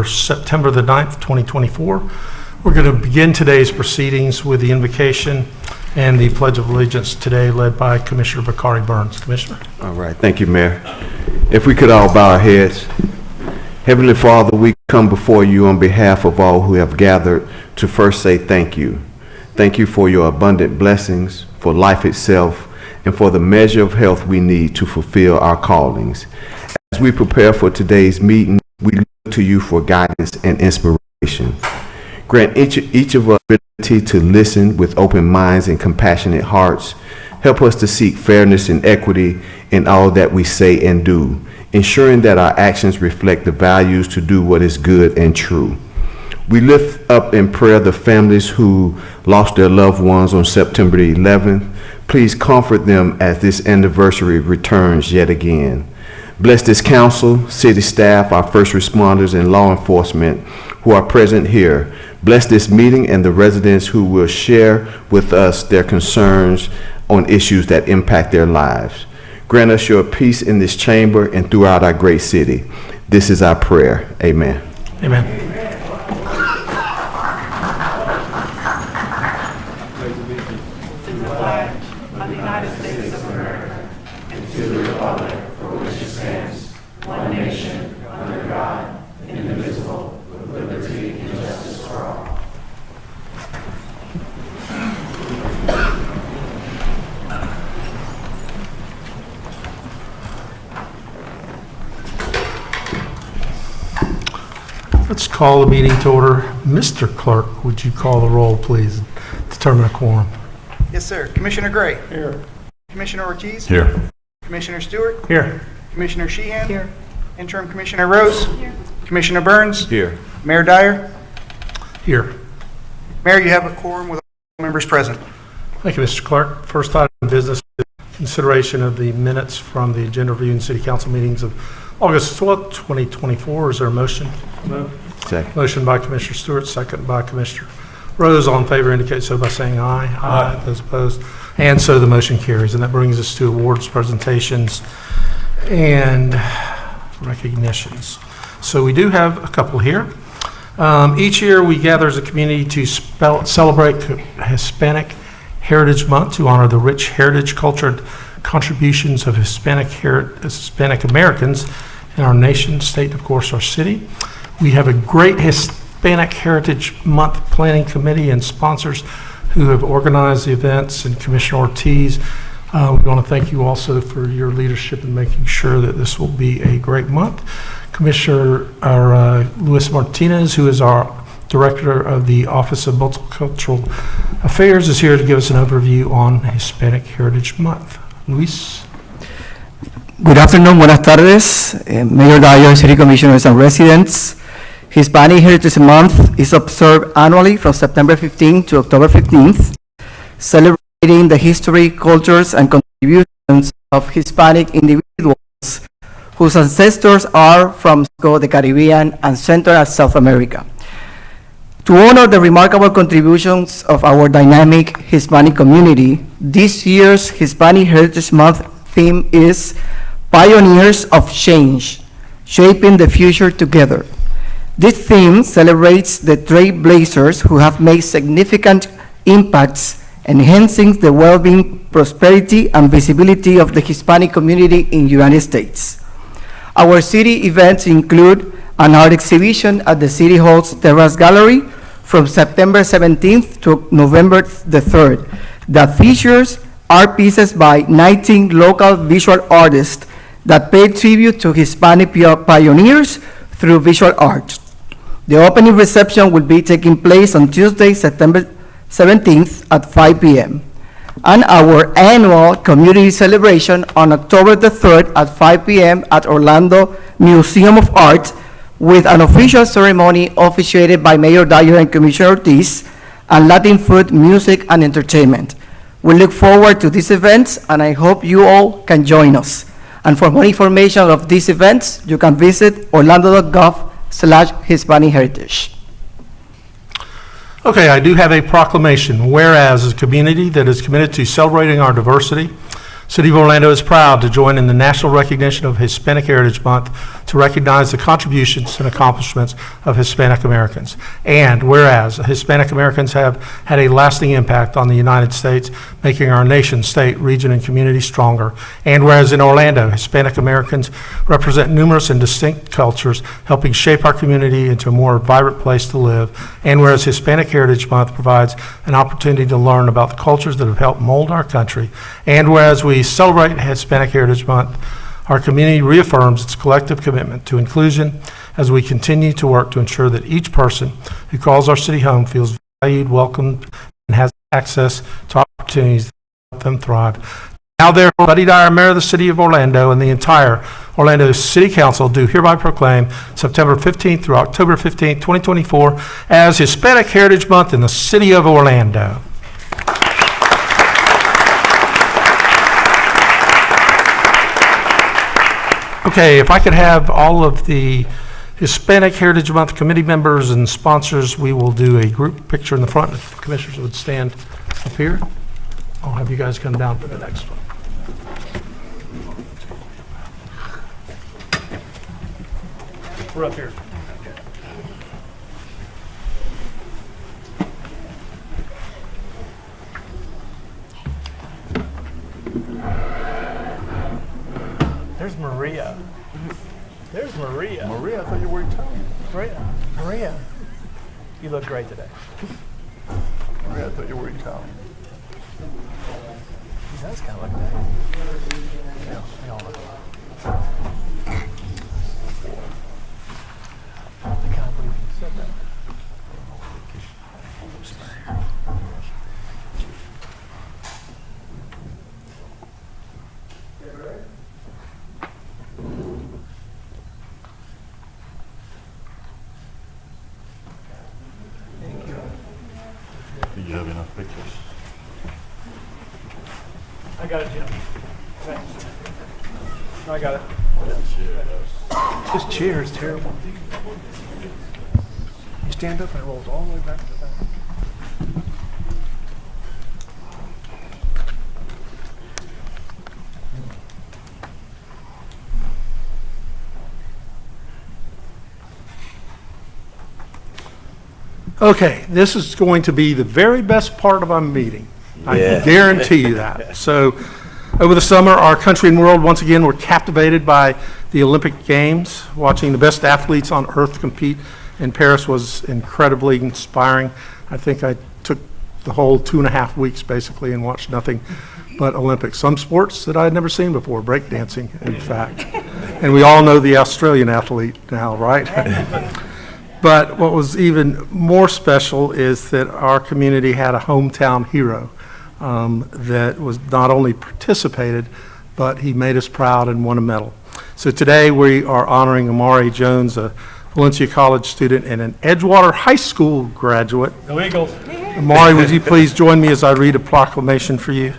for September the 9th, 2024. We're going to begin today's proceedings with the invocation and the Pledge of Allegiance today, led by Commissioner Bakari Burns. Commissioner. All right. Thank you, Mayor. If we could all bow our heads. Heavenly Father, we come before you on behalf of all who have gathered to first say thank you. Thank you for your abundant blessings, for life itself, and for the measure of health we need to fulfill our callings. As we prepare for today's meeting, we look to you for guidance and inspiration. Grant each of us the ability to listen with open minds and compassionate hearts. Help us to seek fairness and equity in all that we say and do, ensuring that our actions reflect the values to do what is good and true. We lift up in prayer the families who lost their loved ones on September 11th. Please comfort them as this anniversary returns yet again. Bless this council, city staff, our first responders, and law enforcement who are present here. Bless this meeting and the residents who will share with us their concerns on issues that impact their lives. Grant us your peace in this chamber and throughout our great city. This is our prayer. Amen. Amen. Let's call the meeting to order. Mr. Clerk, would you call the roll, please? Determine a quorum. Yes, sir. Commissioner Gray. Here. Commissioner Ortiz. Here. Commissioner Stewart. Here. Commissioner Sheehan. Here. Interim Commissioner Rose. Here. Commissioner Burns. Here. Mayor Dyer. Here. Mayor, you have a quorum with all members present. Thank you, Mr. Clerk. First item of business is consideration of the minutes from the agenda review and city council meetings of August 12th, 2024. Is there a motion? Second. Motion by Commissioner Stewart, second by Commissioner Rose. All in favor indicate so by saying aye. Aye. Those opposed. And so the motion carries. And that brings us to awards, presentations, and recognitions. So we do have a couple here. Each year we gather as a community to celebrate Hispanic Heritage Month to honor the rich heritage, culture, and contributions of Hispanic Americans in our nation, state, and of course our city. We have a great Hispanic Heritage Month planning committee and sponsors who have organized the events, and Commissioner Ortiz, we want to thank you also for your leadership in making sure that this will be a great month. Commissioner Luis Martinez, who is our Director of the Office of Multicultural Affairs, is here to give us an overview on Hispanic Heritage Month. Luis? Good afternoon, buenas tardes, Mayor Dyer, City Commissioners and residents. Hispanic Heritage Month is observed annually from September 15th to October 15th, celebrating the history, cultures, and contributions of Hispanic individuals whose ancestors are from the Caribbean and Central and South America. To honor the remarkable contributions of our dynamic Hispanic community, this year's Hispanic Heritage Month theme is Pioneers of Change, Shaping the Future Together. This theme celebrates the trailblazers who have made significant impacts, enhancing the well-being, prosperity, and visibility of the Hispanic community in the United States. Our city events include an art exhibition at the City Hall's Terrace Gallery from September 17th to November the 3rd that features art pieces by 19 local visual artists that pay tribute to Hispanic pioneers through visual art. The opening reception will be taking place on Tuesday, September 17th at 5 p.m. and our annual community celebration on October the 3rd at 5 p.m. at Orlando Museum of Art, with an official ceremony officiated by Mayor Dyer and Commissioner Ortiz, and Latin food, music, and entertainment. We look forward to these events, and I hope you all can join us. And for more information of these events, you can visit orlando.gov/Hispanic Heritage. Okay, I do have a proclamation. Whereas, as a community that is committed to celebrating our diversity, City of Orlando is proud to join in the national recognition of Hispanic Heritage Month to recognize the contributions and accomplishments of Hispanic Americans. And whereas Hispanic Americans have had a lasting impact on the United States, making our nation, state, region, and community stronger. And whereas in Orlando, Hispanic Americans represent numerous and distinct cultures, helping shape our community into a more vibrant place to live. And whereas Hispanic Heritage Month provides an opportunity to learn about the cultures that have helped mold our country. And whereas we celebrate Hispanic Heritage Month, our community reaffirms its collective commitment to inclusion as we continue to work to ensure that each person who calls our city home feels valued, welcomed, and has access to opportunities that help them thrive. Now therefore, Buddy Dyer, Mayor of the City of Orlando, and the entire Orlando City Council do hereby proclaim September 15th through October 15th, 2024 as Hispanic Heritage Month in the City of Orlando. Okay, if I could have all of the Hispanic Heritage Month committee members and sponsors, we will do a group picture in the front. If the commissioners would stand up here, I'll have you guys come down for the next one. We're up here. There's Maria. There's Maria. Maria, I thought you were Italian. Maria, you look great today. Maria, I thought you were Italian. He does kind of look that. Yeah, they all look alike. I can't believe you said that. Do you have enough pictures? I got it, Jim. Thanks. I got it. This chair is terrible. You stand up and it rolls all the way back to the back. Okay, this is going to be the very best part of our meeting. I can guarantee you that. So, over the summer, our country and world once again were captivated by the Olympic Games. Watching the best athletes on earth compete in Paris was incredibly inspiring. I think I took the whole 2.5 weeks basically and watched nothing but Olympics. Some sports that I had never seen before, breakdancing, in fact. And we all know the Australian athlete now, right? But what was even more special is that our community had a hometown hero that was not only participated, but he made us proud and won a medal. So today we are honoring Amari Jones, a Valencia College student and an Edgewater High School graduate. Go Eagles. Amari, would you please join me as I read a proclamation for you?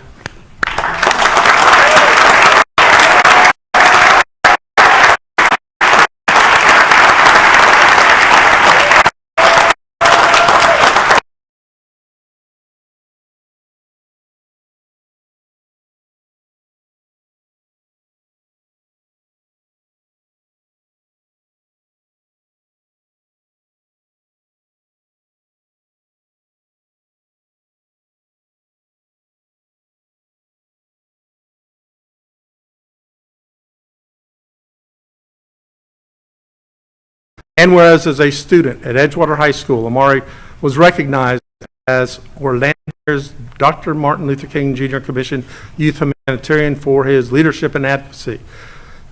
And whereas as a student at Edgewater High School, Amari was recognized as Orlando's Dr. Martin Luther King Jr. Commission Youth Humanitarian for his leadership and advocacy.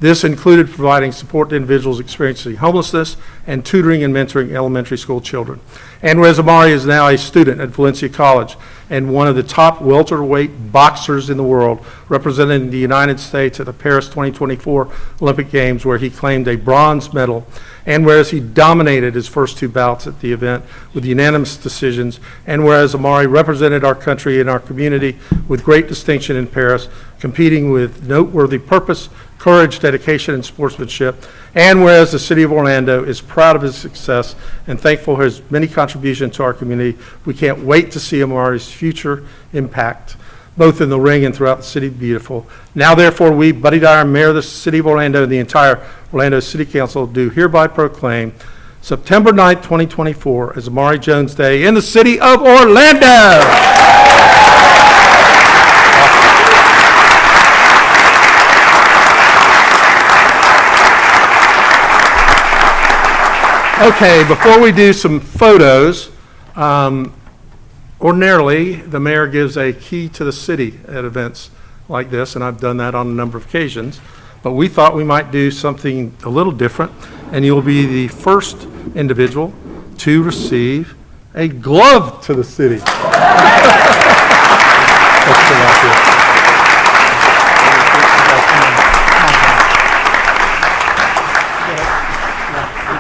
This included providing support to individuals experiencing homelessness and tutoring and mentoring elementary school children. And whereas Amari is now a student at Valencia College and one of the top welterweight boxers in the world, representing the United States at the Paris 2024 Olympic Games, where he claimed a bronze medal. And whereas he dominated his first 2 bouts at the event with unanimous decisions, and whereas Amari represented our country and our community with great distinction in Paris, competing with noteworthy purpose, courage, dedication, and sportsmanship, and whereas the City of Orlando is proud of his success and thankful for his many contributions to our community, we can't wait to see Amari's future impact. both in the ring and throughout the city. Beautiful. Now therefore, we, Buddy Dyer, Mayor of the City of Orlando, and the entire Orlando City Council do hereby proclaim September 9th, 2024 as Amari Jones Day in the city of Orlando. Okay, before we do some photos, ordinarily, the mayor gives a key to the city at events like this, and I've done that on a number of occasions. But we thought we might do something a little different, and you'll be the first individual to receive a glove to the city. Let's put it out here.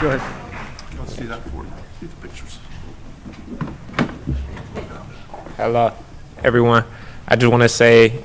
Go ahead. Let's see that for you. See the pictures. Hello, everyone. I just want to say,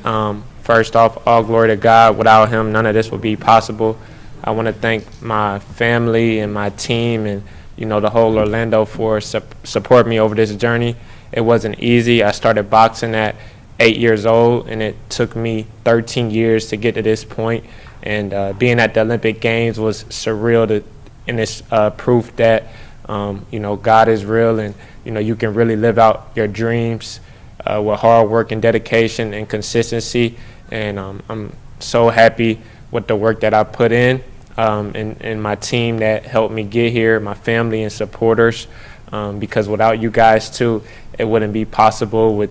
first off, all glory to God. Without him, none of this would be possible. I want to thank my family and my team and, the whole Orlando for support me over this journey. It wasn't easy. I started boxing at 8 years old, and it took me 13 years to get to this point. And being at the Olympic Games was surreal, and it's proof that, God is real, and, you can really live out your dreams with hard work and dedication and consistency. And I'm so happy with the work that I put in, and my team that helped me get here, my family and supporters, because without you guys too, it wouldn't be possible with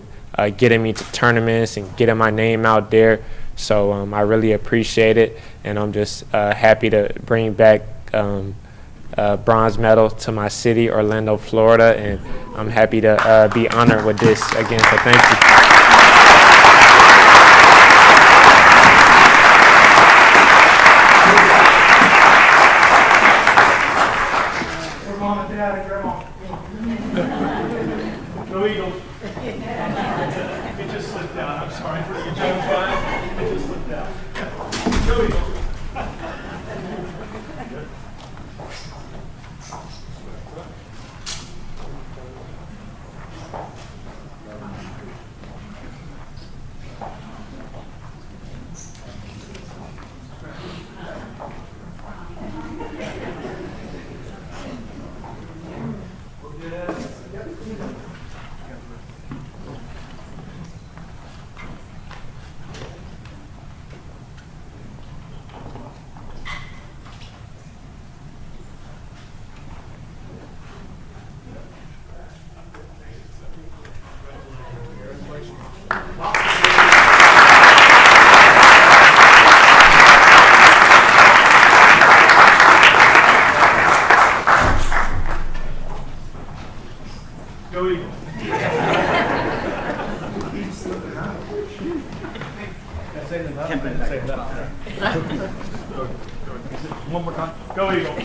getting me to tournaments and getting my name out there. So I really appreciate it, and I'm just happy to bring back bronze medal to my city, Orlando, Florida, and I'm happy to be honored with this again, so thank you. Where Mom and Dad and Grandma? Go Eagles. It just slipped down. I'm sorry for the Jones line. It just slipped down. Go Eagles. Go Eagles. One more time. Go Eagles.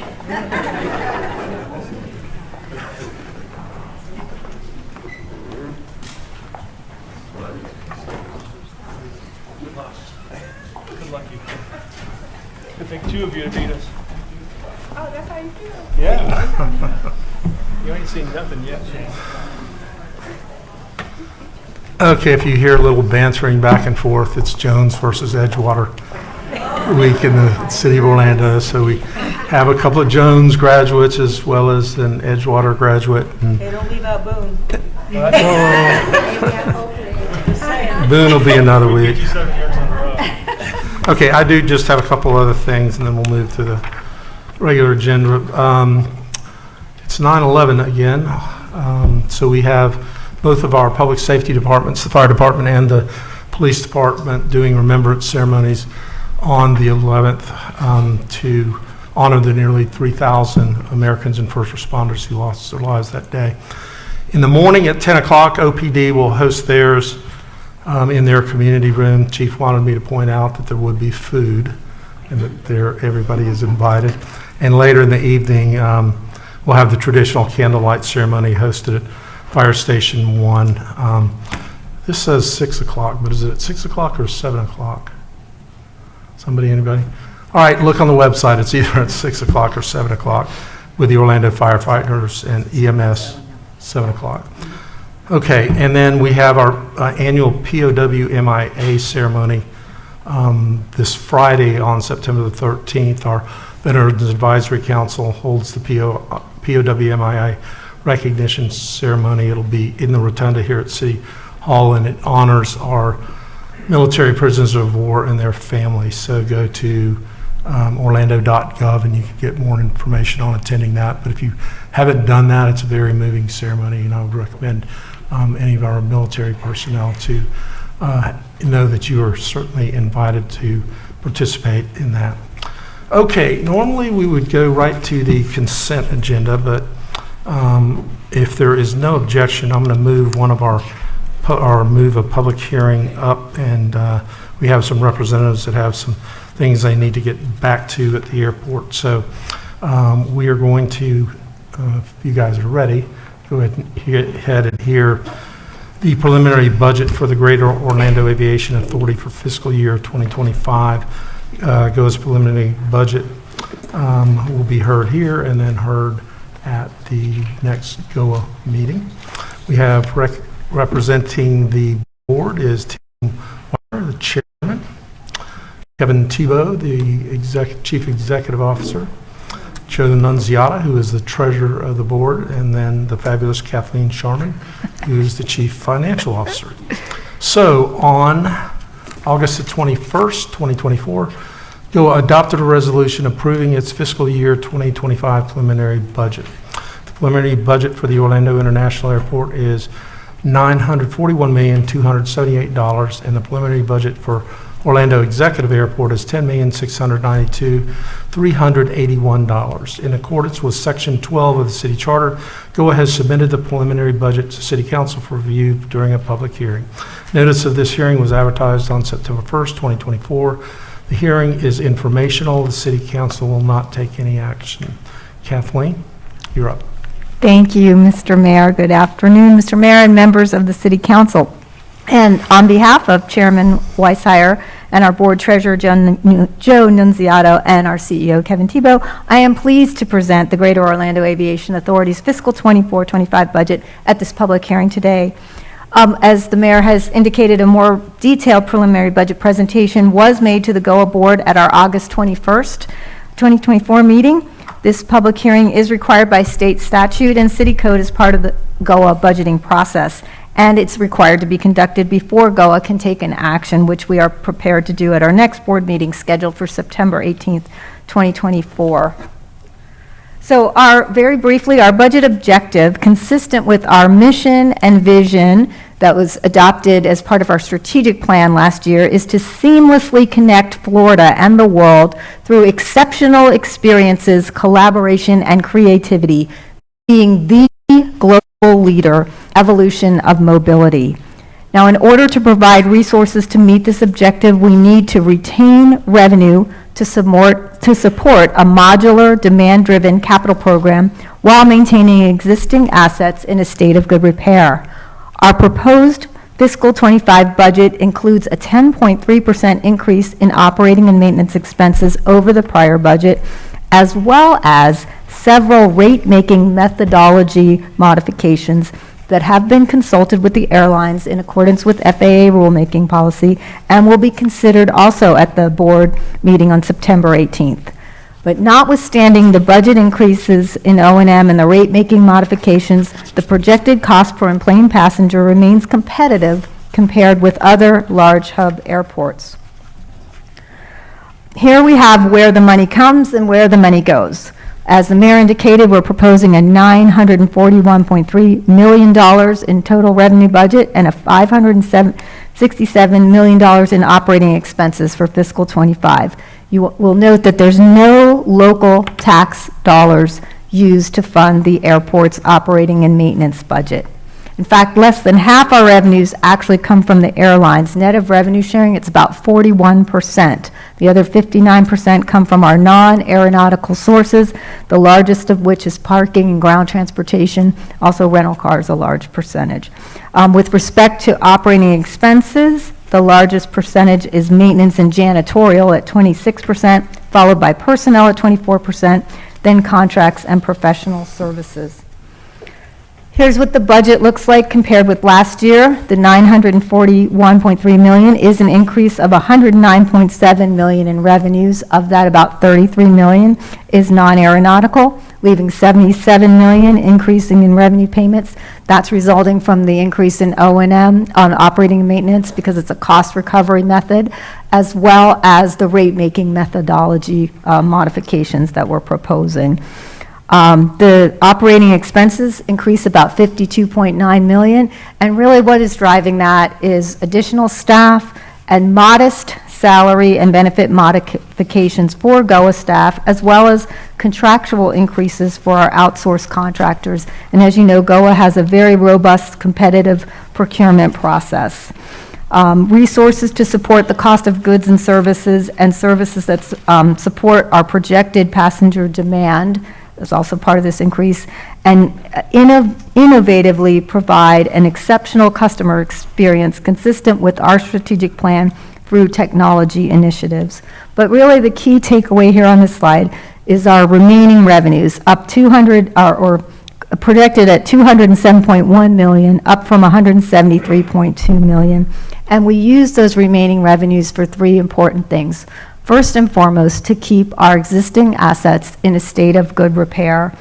Good luck, you. Could take two of you to beat us. Oh, that's how you feel? Yeah. You ain't seen nothing yet. Okay, if you hear a little bantering back and forth, it's Jones versus Edgewater week in the city of Orlando. So we have a couple of Jones graduates as well as an Edgewater graduate. And They don't leave out Boone. Boone will be another week. Okay, I do just have a couple other things, and then we'll move to the regular agenda. It's 9/11 again, so we have both of our public safety departments, the fire department and the police department, doing remembrance ceremonies on the 11th to honor the nearly 3,000 Americans and first responders who lost their lives that day. In the morning at 10 o'clock, OPD will host theirs in their community room. Chief wanted me to point out that there would be food and that everybody is invited. And later in the evening, we'll have the traditional candlelight ceremony hosted at Fire Station 1. This says 6 o'clock, but is it at 6 o'clock or 7 o'clock? Somebody, anybody? All right, look on the website. It's either at 6 o'clock or 7 o'clock with the Orlando firefighters and EMS, 7 o'clock. Okay, and then we have our annual POW MIA ceremony this Friday on September the 13th. Our Veterans Advisory Council holds the POW MIA recognition ceremony. It'll be in the rotunda here at City Hall, and it honors our military prisoners of war and their families. So go to orlando.gov and you can get more information on attending that. But if you haven't done that, it's a very moving ceremony, and I would recommend any of our military personnel to know that you are certainly invited to participate in that. Okay, normally we would go right to the consent agenda, but if there is no objection, I'm going to move move a public hearing up, and we have some representatives that have some things they need to get back to at the airport. So we are going to, if you guys are ready, go ahead and hear the preliminary budget for the Greater Orlando Aviation Authority for fiscal year 2025. GOA's preliminary budget will be heard here and then heard at the next GOA meeting. We have representing the board is Tim Weiner, the chairman, Kevin Tebow, the chief executive officer, Joe Nunziata, who is the treasurer of the board, and then the fabulous Kathleen Sharman, who is the chief financial officer. So on August the 21st, 2024, GOA adopted a resolution approving its fiscal year 2025 preliminary budget. The preliminary budget for the Orlando International Airport is $941,278, and the preliminary budget for Orlando Executive Airport is $10,692,381. In accordance with Section 12 of the City Charter, GOA has submitted the preliminary budget to City Council for review during a public hearing. Notice of this hearing was advertised on September 1st, 2024. The hearing is informational. The City Council will not take any action. Kathleen, you're up. Thank you, Mr. Mayor. Good afternoon, Mr. Mayor and members of the City Council. And on behalf of Chairman Weishire and our Board Treasurer, Joe Nunziato, and our CEO, Kevin Tebow, I am pleased to present the Greater Orlando Aviation Authority's fiscal 24-25 budget at this public hearing today. As the mayor has indicated, a more detailed preliminary budget presentation was made to the GOA board at our August 21st, 2024 meeting. This public hearing is required by state statute and city code as part of the GOA budgeting process, and it's required to be conducted before GOA can take an action, which we are prepared to do at our next board meeting scheduled for September 18th, 2024. So very briefly, our budget objective, consistent with our mission and vision that was adopted as part of our strategic plan last year, is to seamlessly connect Florida and the world through exceptional experiences, collaboration, and creativity, being the global leader evolution of mobility. Now, in order to provide resources to meet this objective, we need to retain revenue to support a modular, demand-driven capital program while maintaining existing assets in a state of good repair. Our proposed fiscal 25 budget includes a 10.3% increase in operating and maintenance expenses over the prior budget, as well as several rate-making methodology modifications that have been consulted with the airlines in accordance with FAA rulemaking policy and will be considered also at the board meeting on September 18th. But notwithstanding the budget increases in O&M and the rate-making modifications, the projected cost per enplaned passenger remains competitive compared with other large hub airports. Here we have where the money comes and where the money goes. As the mayor indicated, we're proposing a $941.3 million in total revenue budget and a $567 million in operating expenses for fiscal 25. You will note that there's no local tax dollars used to fund the airport's operating and maintenance budget. In fact, less than half our revenues actually come from the airlines. Net of revenue sharing, it's about 41%. The other 59% come from our non-aeronautical sources, the largest of which is parking and ground transportation. Also, rental cars, a large percentage. With respect to operating expenses, the largest percentage is maintenance and janitorial at 26%, followed by personnel at 24%, then contracts and professional services. Here's what the budget looks like compared with last year. The $941.3 million is an increase of $109.7 million in revenues. Of that, about $33 million is non-aeronautical, leaving $77 million increasing in revenue payments. That's resulting from the increase in O&M on operating and maintenance because it's a cost recovery method, as well as the rate-making methodology modifications that we're proposing. The operating expenses increase about $52.9 million, and really what is driving that is additional staff and modest salary and benefit modifications for GOA staff, as well as contractual increases for our outsourced contractors. And as you know, GOA has a very robust competitive procurement process. Resources to support the cost of goods and services that support our projected passenger demand is also part of this increase, and innovatively provide an exceptional customer experience consistent with our strategic plan through technology initiatives. But really the key takeaway here on this slide is our remaining revenues, up 200, or projected at $207.1 million, up from $173.2 million. And we use those remaining revenues for three important things. First and foremost, to keep our existing assets in a state of good repair.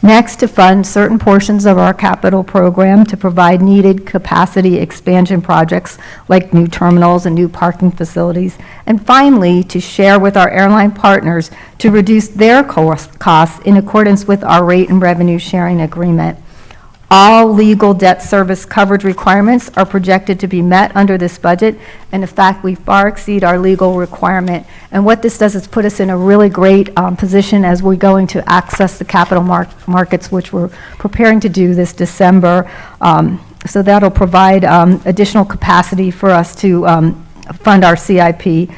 Next, to fund certain portions of our capital program to provide needed capacity expansion projects like new terminals and new parking facilities. And finally, to share with our airline partners to reduce their costs in accordance with our rate and revenue sharing agreement. All legal debt service coverage requirements are projected to be met under this budget, and in fact, we far exceed our legal requirement. And what this does is put us in a really great position as we're going to access the capital markets, which we're preparing to do this December. So that'll provide additional capacity for us to fund our CIP,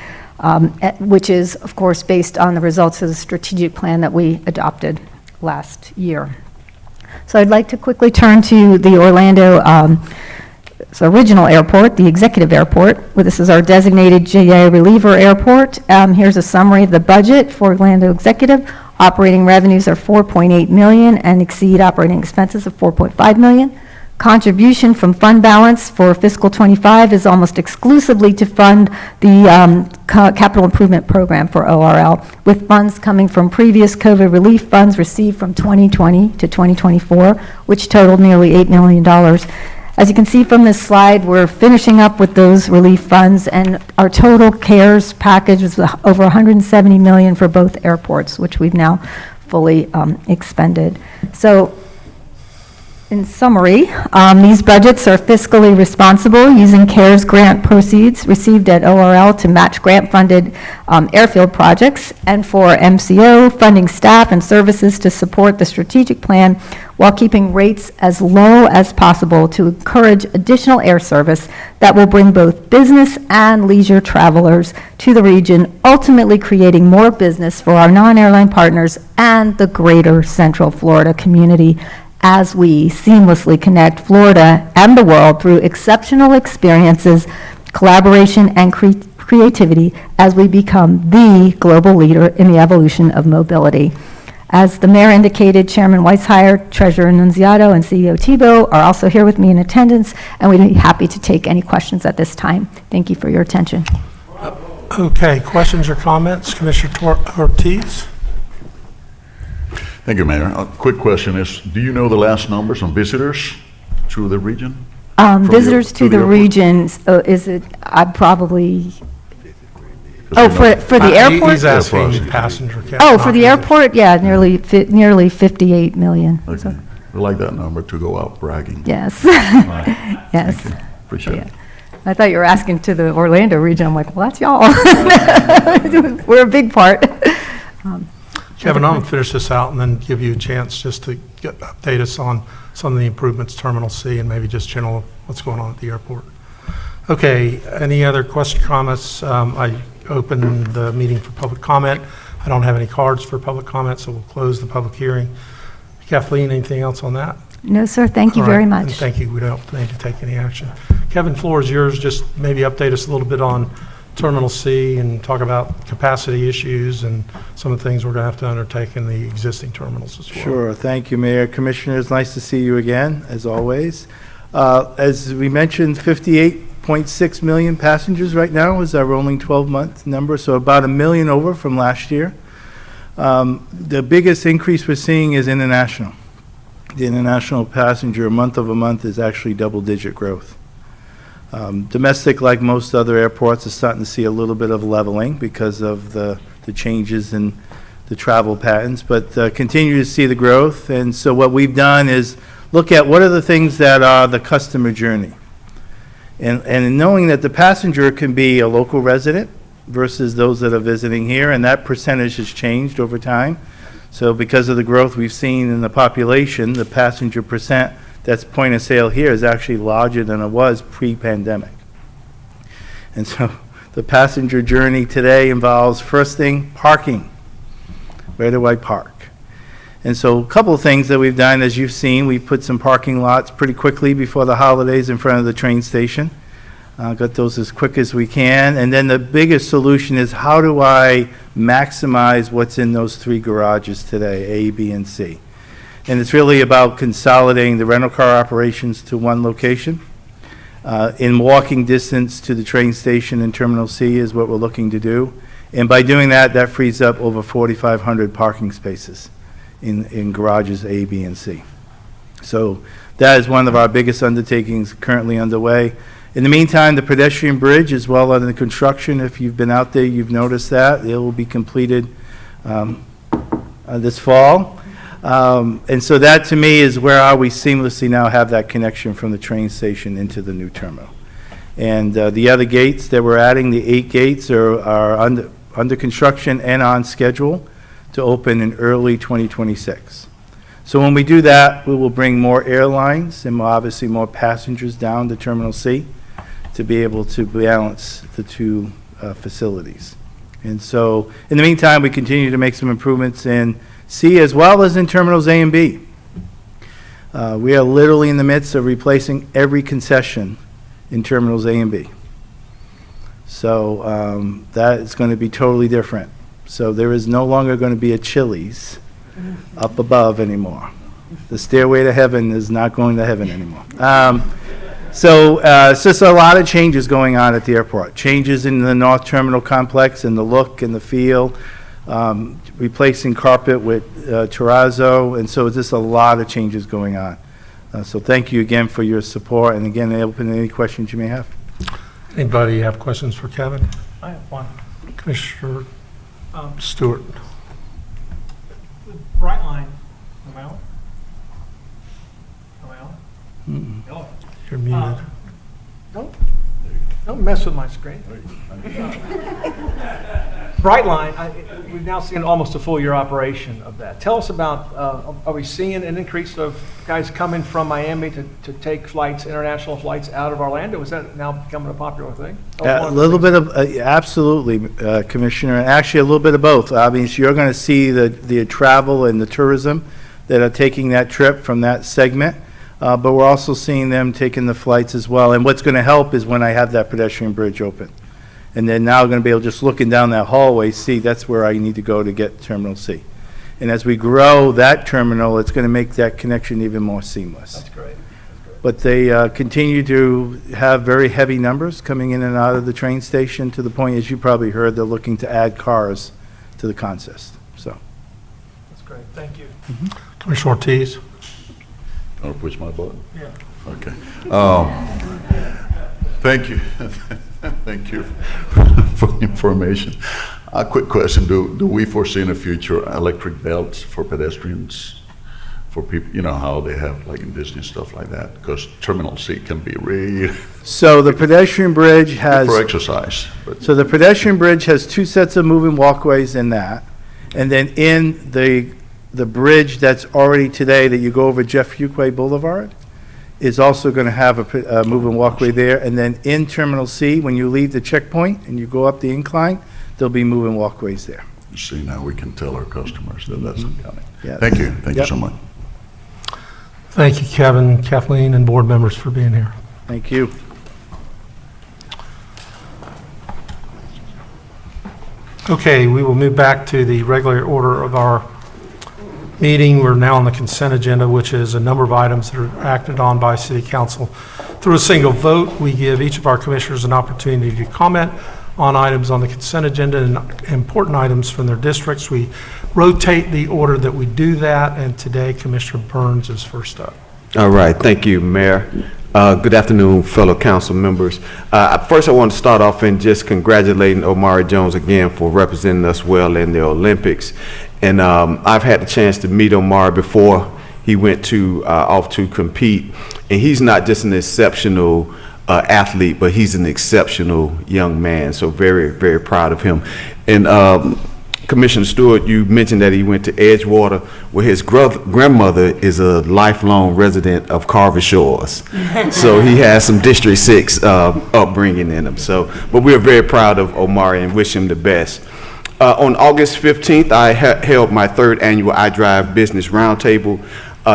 which is, of course, based on the results of the strategic plan that we adopted last year. So I'd like to quickly turn to the Orlando original airport, the executive airport. Well, this is our designated GA reliever airport. Here's a summary of the budget for Orlando Executive. Operating revenues are $4.8 million and exceed operating expenses of $4.5 million. Contribution from fund balance for fiscal '25 is almost exclusively to fund the capital improvement program for ORL, with funds coming from previous COVID relief funds received from 2020 to 2024, which totaled nearly $8 million. As you can see from this slide, we're finishing up with those relief funds, and our total CARES package is over $170 million for both airports, which we've now fully expended. So, in summary, these budgets are fiscally responsible, using CARES grant proceeds received at ORL to match grant-funded airfield projects, and for MCO, funding staff and services to support the strategic plan while keeping rates as low as possible to encourage additional air service that will bring both business and leisure travelers to the region, ultimately creating more business for our non-airline partners and the greater Central Florida community, as we seamlessly connect Florida and the world through exceptional experiences, collaboration, and creativity as we become the global leader in the evolution of mobility. As the mayor indicated, Chairman Weishire, Treasurer Nunziato, and CEO Tebow are also here with me in attendance, and we'd be happy to take any questions at this time. Thank you for your attention. Okay, questions or comments? Commissioner Ortiz? Thank you, Mayor. A quick question is, do you know the last numbers on visitors to the region? Visitors to the airport? region, is it, I probably, for the airport? He's asking Airport. passenger count. Oh, not for the visitors. airport, yeah, nearly 58 million. Okay. So, We'd like that number to go up, bragging. yes, All right. yes. Thank you. Appreciate it. I thought you were asking to the Orlando region. I'm like, well, that's y'all. We're a big part. Kevin, I'm going to finish this out and then give you a chance just to update us on some of the improvements, Terminal C, and maybe just general what's going on at the airport. Okay, any other questions, comments? I open the meeting for public comment. I don't have any cards for public comment, so we'll close the public hearing. Kathleen, anything else on that? No, sir, thank you All right, very and much. thank you. We don't need to take any action. Kevin, floor is yours. Just maybe update us a little bit on Terminal C and talk about capacity issues and some of the things we're going to have to undertake in the existing terminals as well. Sure, thank you, Mayor. Commissioners, nice to see you again, as always. As we mentioned, 58.6 million passengers right now is our rolling 12-month number, so about 1 million over from last year. The biggest increase we're seeing is international. The international passenger month-over-month is actually double-digit growth. Domestic, like most other airports, is starting to see a little bit of leveling because of the changes in the travel patterns, but continue to see the growth. And so what we've done is look at what are the things that are the customer journey. And knowing that the passenger can be a local resident versus those that are visiting here, and that percentage has changed over time. So because of the growth we've seen in the population, the passenger percent that's point of sale here is actually larger than it was pre-pandemic. And so the passenger journey today involves, first thing, parking. Where do I park? And so a couple of things that we've done, as you've seen, we put some parking lots pretty quickly before the holidays in front of the train station. Got those as quick as we can. And then the biggest solution is how do I maximize what's in those 3 garages today, A, B, and C? And it's really about consolidating the rental car operations to one location. In walking distance to the train station in Terminal C is what we're looking to do. And by doing that, that frees up over 4,500 parking spaces in garages A, B, and C. So that is one of our biggest undertakings currently underway. In the meantime, the pedestrian bridge is well under construction. If you've been out there, you've noticed that. It will be completed this fall. And so that, to me, is where we seamlessly now have that connection from the train station into the new terminal. And the other gates that we're adding, the 8 gates, are under construction and on schedule to open in early 2026. So when we do that, we will bring more airlines and obviously more passengers down to Terminal C to be able to balance the 2 facilities. And so in the meantime, we continue to make some improvements in C as well as in Terminals A and B. We are literally in the midst of replacing every concession in Terminals A and B. So that is going to be totally different. So there is no longer going to be a Chili's up above anymore. The stairway to heaven is not going to heaven anymore. So it's just a lot of changes going on at the airport. Changes in the North Terminal complex and the look and the feel. Replacing carpet with terrazzo, and so it's just a lot of changes going on. So thank you again for your support, and again, I open any questions you may have. Anybody have questions for Kevin? I have one. Commissioner Stewart? Brightline, am I on? Am I on? Hello? You're muted. Don't mess with my screen. Brightline, we've now seen almost a full year operation of that. Tell us about, are we seeing an increase of guys coming from Miami to take flights, international flights out of Orlando? Is that now becoming a popular thing? A little bit of, absolutely, Commissioner, and actually a little bit of both. I mean, so you're going to see the travel and the tourism that are taking that trip from that segment, but we're also seeing them taking the flights as well. And what's going to help is when I have that pedestrian bridge open. And then now going to be able, just looking down that hallway, see that's where I need to go to get Terminal C. And as we grow that terminal, it's going to make that connection even more seamless. That's great. But they continue to have very heavy numbers coming in and out of the train station, to the point, as you probably heard, they're looking to add cars to the consist. So, That's great. Thank you. Commissioner Ortiz? I'll push my button. Yeah. Okay. Thank you. Thank you for the information. A quick question. Do we foresee in the future electric belts for pedestrians, for people, you know, how they have like in Disney stuff like that? Because Terminal C can be really so the pedestrian bridge has... for exercise. But So the pedestrian bridge has 2 sets of moving walkways in that. And then in the bridge that's already today that you go over Jeff Fuquay Boulevard is also going to have a moving walkway there. And then in Terminal C, when you leave the checkpoint and you go up the incline, there'll be moving walkways there. see, now we can tell our customers that that's coming. Yes. Thank you. Thank you Yep. so much. Thank you, Kevin, Kathleen, and board members for being here. Thank you. Okay, we will move back to the regular order of our meeting. We're now on the consent agenda, which is a number of items that are acted on by City Council through a single vote. We give each of our commissioners an opportunity to comment on items on the consent agenda and important items from their districts. We rotate the order that we do that, and today Commissioner Burns is first up. All right, thank you, Mayor. Good afternoon, fellow council members. First, I want to start off in just congratulating Omari Jones again for representing us well in the Olympics. And I've had the chance to meet Omari before he went to off to compete. And he's not just an exceptional athlete, but he's an exceptional young man. So very, very proud of him. And Commissioner Stewart, you mentioned that he went to Edgewater, where his grandmother is a lifelong resident of Carver Shores. So he has some District 6 upbringing in him. But we're very proud of Omari and wish him the best. On August 15th, I held my third annual iDrive Business Roundtable.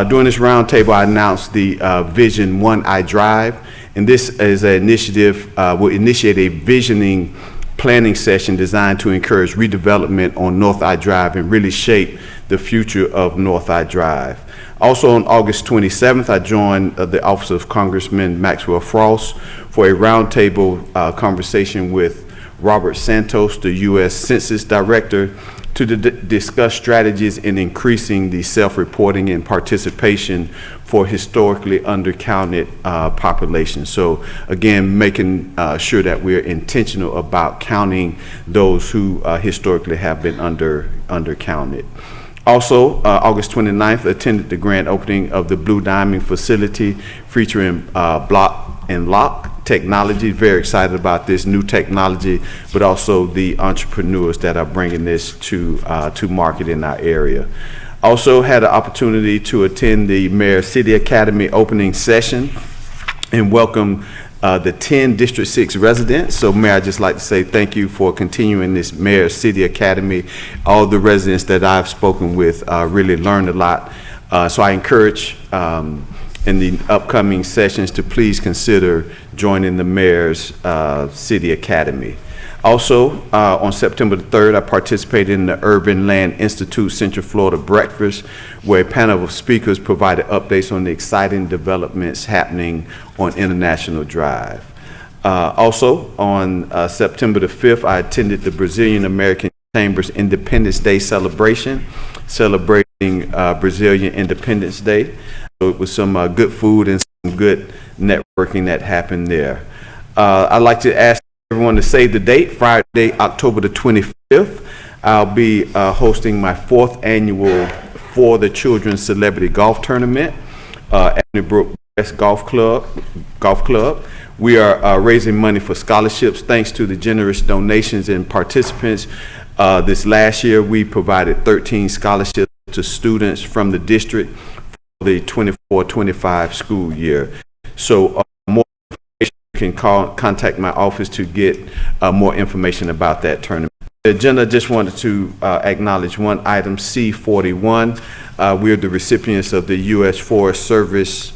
During this roundtable, I announced the Vision One iDrive, and this is an initiative, will initiate a visioning planning session designed to encourage redevelopment on North I Drive and really shape the future of North I Drive. Also on August 27th, I joined the Office of Congressman Maxwell Frost for a roundtable conversation with Robert Santos, the U.S. Census Director, to discuss strategies in increasing the self-reporting and participation for historically undercounted populations. So again, making sure that we're intentional about counting those who historically have been undercounted. Also, August 29th, attended the grand opening of the Blue Diamond facility featuring block and lock technology. Very excited about this new technology, but also the entrepreneurs that are bringing this to market in our area. Also had an opportunity to attend the Mayor City Academy opening session and welcome the 10 District 6 residents. So Mayor, I'd just like to say thank you for continuing this Mayor City Academy. All the residents that I've spoken with really learned a lot. So I encourage in the upcoming sessions to please consider joining the Mayor's City Academy. Also, on September the 3rd, I participated in the Urban Land Institute Central Florida Breakfast, where a panel of speakers provided updates on the exciting developments happening on International Drive. Also, on September the 5th, I attended the Brazilian American Chamber's Independence Day celebration, celebrating Brazilian Independence Day. So it was some good food and some good networking that happened there. I'd like to ask everyone to save the date, Friday, October the 25th. I'll be hosting my 4th annual For the Children Celebrity Golf Tournament at the Brook West Golf Club. We are raising money for scholarships thanks to the generous donations and participants. This last year, we provided 13 scholarships to students from the district for the 24-25 school year. So more information, you can contact my office to get more information about that tournament. The agenda, just wanted to acknowledge one item, C41. We are the recipients of the U.S. Forest Service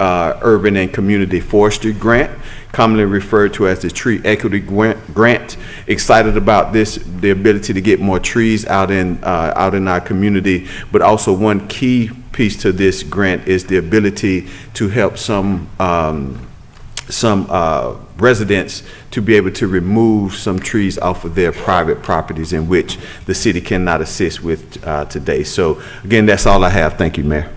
Urban and Community Forestry Grant, commonly referred to as the Tree Equity Grant. Excited about this, the ability to get more trees out in our community, but also one key piece to this grant is the ability to help some residents to be able to remove some trees off of their private properties in which the city cannot assist with today. So again, that's all I have. Thank you, Mayor.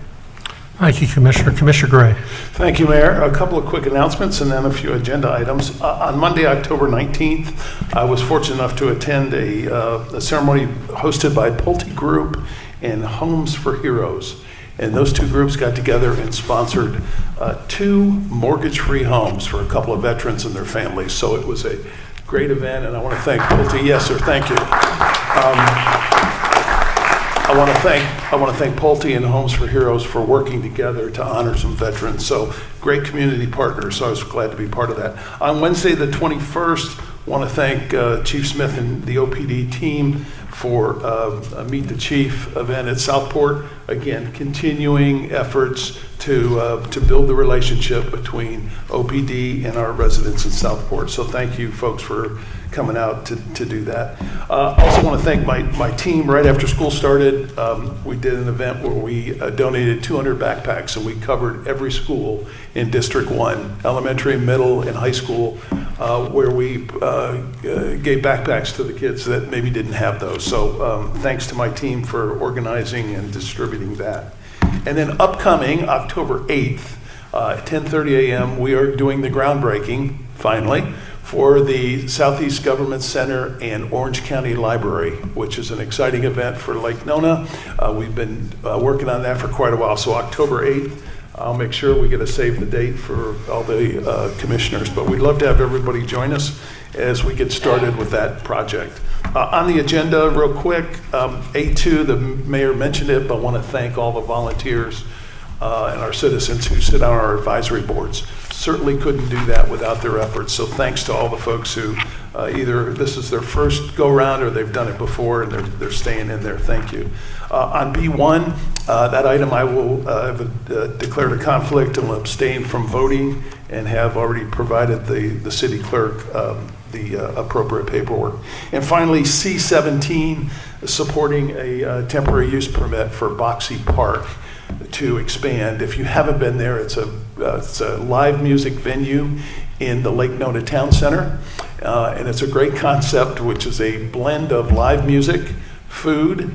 Thank you, Commissioner. Commissioner Gray. Thank you, Mayor. A couple of quick announcements and then a few agenda items. On Monday, October 19th, I was fortunate enough to attend a ceremony hosted by Pulte Group and Homes for Heroes. And those two groups got together and sponsored 2 mortgage-free homes for a couple of veterans and their families. So it was a great event, and I want to thank Pulte. Yes, sir, thank you. I want to thank Pulte and Homes for Heroes for working together to honor some veterans. So great community partners. So I was glad to be part of that. On Wednesday, the 21st, I want to thank Chief Smith and the OPD team for a Meet the Chief event at Southport. Again, continuing efforts to build the relationship between OPD and our residents in Southport. So thank you, folks, for coming out to do that. Also want to thank my team. Right after school started, we did an event where we donated 200 backpacks, and we covered every school in District 1, elementary, middle, and high school, where we gave backpacks to the kids that maybe didn't have those. So thanks to my team for organizing and distributing that. And then upcoming October 8th, at 10:30 a.m., we are doing the groundbreaking, finally, for the Southeast Government Center and Orange County Library, which is an exciting event for Lake Nona. We've been working on that for quite a while. So October 8th, I'll make sure we get a save the date for all the commissioners, but we'd love to have everybody join us as we get started with that project. On the agenda, real quick, A2, the mayor mentioned it, but I want to thank all the volunteers and our citizens who sit on our advisory boards. Certainly couldn't do that without their efforts. So thanks to all the folks who either this is their first go-round or they've done it before and they're staying in there. Thank you. On B1, that item I will have declared a conflict and will abstain from voting and have already provided the city clerk the appropriate paperwork. And finally, C17, supporting a temporary use permit for Boxy Park to expand. If you haven't been there, it's a live music venue in the Lake Nona Town Center, and it's a great concept, which is a blend of live music, food,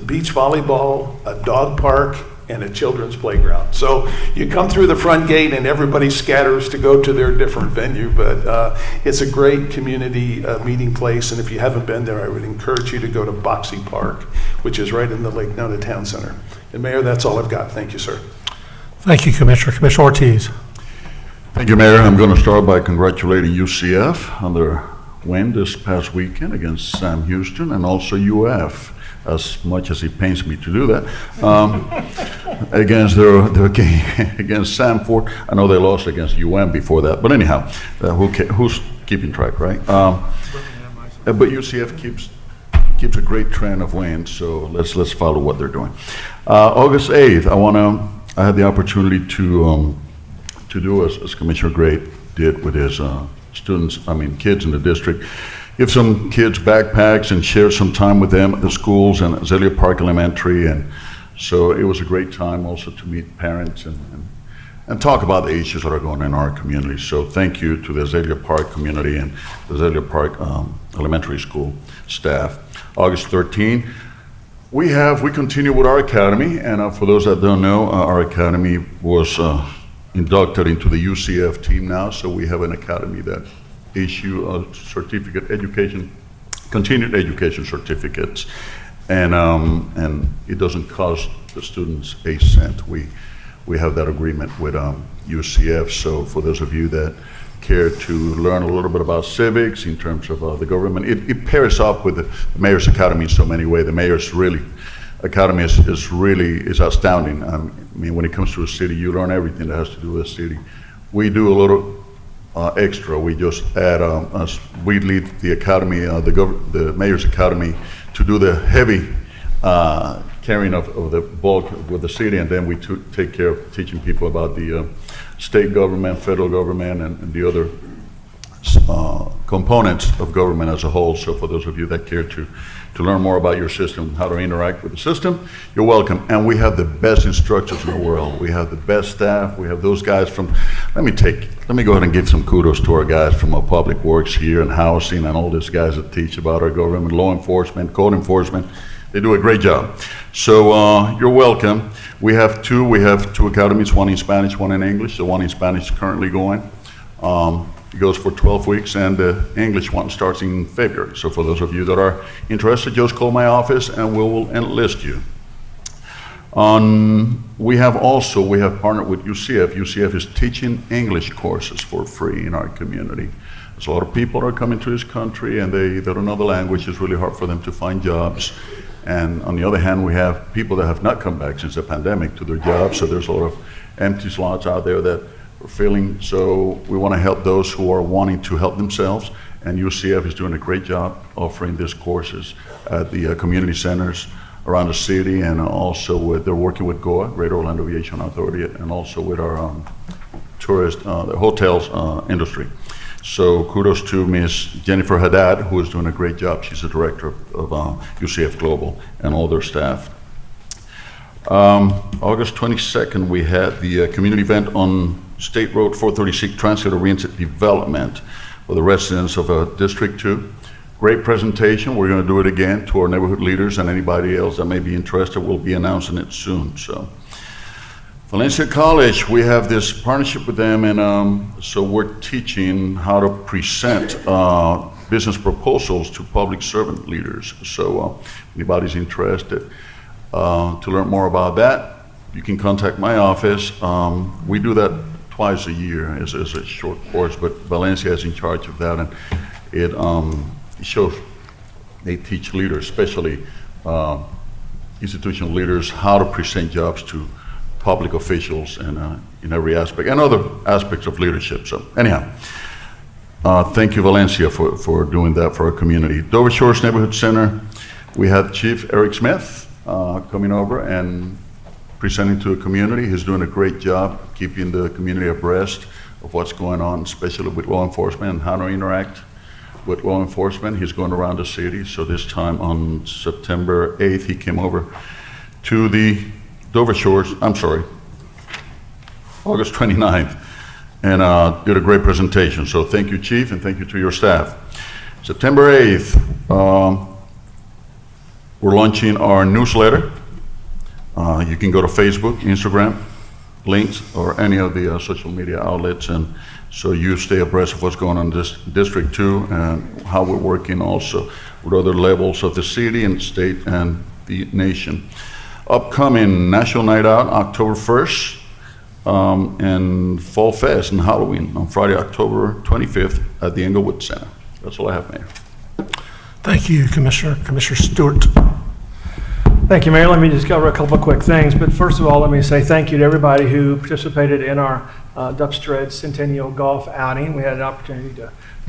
beach volleyball, a dog park, and a children's playground. So you come through the front gate and everybody scatters to go to their different venue, but it's a great community meeting place, and if you haven't been there, I would encourage you to go to Boxy Park, which is right in the Lake Nona Town Center. And Mayor, that's all I've got. Thank you, sir. Thank you, Commissioner. Commissioner Ortiz. Thank you, Mayor. I'm going to start by congratulating UCF on their win this past weekend against Sam Houston, and also UF, as much as it pains me to do that, against their game against Samford. I know they lost against UM before that, but anyhow, who's keeping track, right? But UCF keeps a great trend of wins, so let's follow what they're doing. August 8th, I had the opportunity to do as Commissioner Gray did with his kids in the district. Give some kids backpacks and share some time with them at the schools and Azalea Park Elementary, and so it was a great time also to meet parents and talk about the issues that are going on in our community. So thank you to the Azalea Park community and the Azalea Park Elementary School staff. August 13, we continue with our academy, and for those that don't know, our academy was inducted into the UCF team now, so we have an academy that issue a certificate education, continued education certificates, and it doesn't cost the students a cent. We have that agreement with UCF, so for those of you that care to learn a little bit about civics in terms of the government, it pairs up with the Mayor's Academy in so many ways. The Mayor's Academy is astounding. I mean, when it comes to a city, you learn everything that has to do with a city. We do a little extra. We just add, we lead the academy, the Mayor's Academy, to do the heavy carrying of the bulk with the city, and then we take care of teaching people about the state government, federal government, and the other components of government as a whole. So for those of you that care to learn more about your system, how to interact with the system, you're welcome. And we have the best instructors in the world. We have the best staff. We have those guys from, let me go ahead and give some kudos to our guys from our public works here and housing and all these guys that teach about our government, law enforcement, code enforcement. They do a great job. So you're welcome. We have two academies, one in Spanish, one in English. The one in Spanish is currently going. It goes for 12 weeks, and the English one starts in February. So for those of you that are interested, just call my office and we will enlist you. We have partnered with UCF. UCF is teaching English courses for free in our community. There's a lot of people that are coming to this country and they don't know the language. It's really hard for them to find jobs. And on the other hand, we have people that have not come back since the pandemic to their jobs. So there's a lot of empty slots out there that we're filling. So we want to help those who are wanting to help themselves. And UCF is doing a great job offering these courses at the community centers around the city, and also they're working with GOA, Greater Orlando Aviation Authority, and also with our the hotels industry. So kudos to Ms. Jennifer Haddad, who is doing a great job. She's the director of UCF Global, and all their staff. August 22nd, we had the community event on State Road 436 transit-oriented development for the residents of District 2. Great presentation. We're going to do it again to our neighborhood leaders, and anybody else that may be interested. We'll be announcing it soon. So, Valencia College, we have this partnership with them, and so we're teaching how to present business proposals to public servant leaders. So, anybody's interested to learn more about that, you can contact my office. We do that twice a year as a short course, but Valencia is in charge of that, and it shows they teach leaders, especially institutional leaders, how to present jobs to public officials and in every aspect, and other aspects of leadership. So anyhow, thank you, Valencia, for doing that for our community. Dover Shores Neighborhood Center, we had Chief Eric Smith coming over and presenting to the community. He's doing a great job keeping the community abreast of what's going on, especially with law enforcement and how to interact with law enforcement. He's going around the city. So this time on September 8th, he came over to the Dover Shores, August 29th, and did a great presentation. So thank you, Chief, and thank you to your staff. September 8th, we're launching our newsletter. You can go to Facebook, Instagram, links, or any of the social media outlets, and so you stay abreast of what's going on in this District 2 and how we're working also with other levels of the city and state and the nation. Upcoming National Night Out, October 1st, and Fall Fest and Halloween on Friday, October 25th at the Englewood Center. That's all I have, Mayor. Thank you, Commissioner. Commissioner Stewart. Thank you, Mayor. Let me just cover a couple of quick things. But first of all, let me say thank you to everybody who participated in our Dubstred Centennial Golf outing. We had an opportunity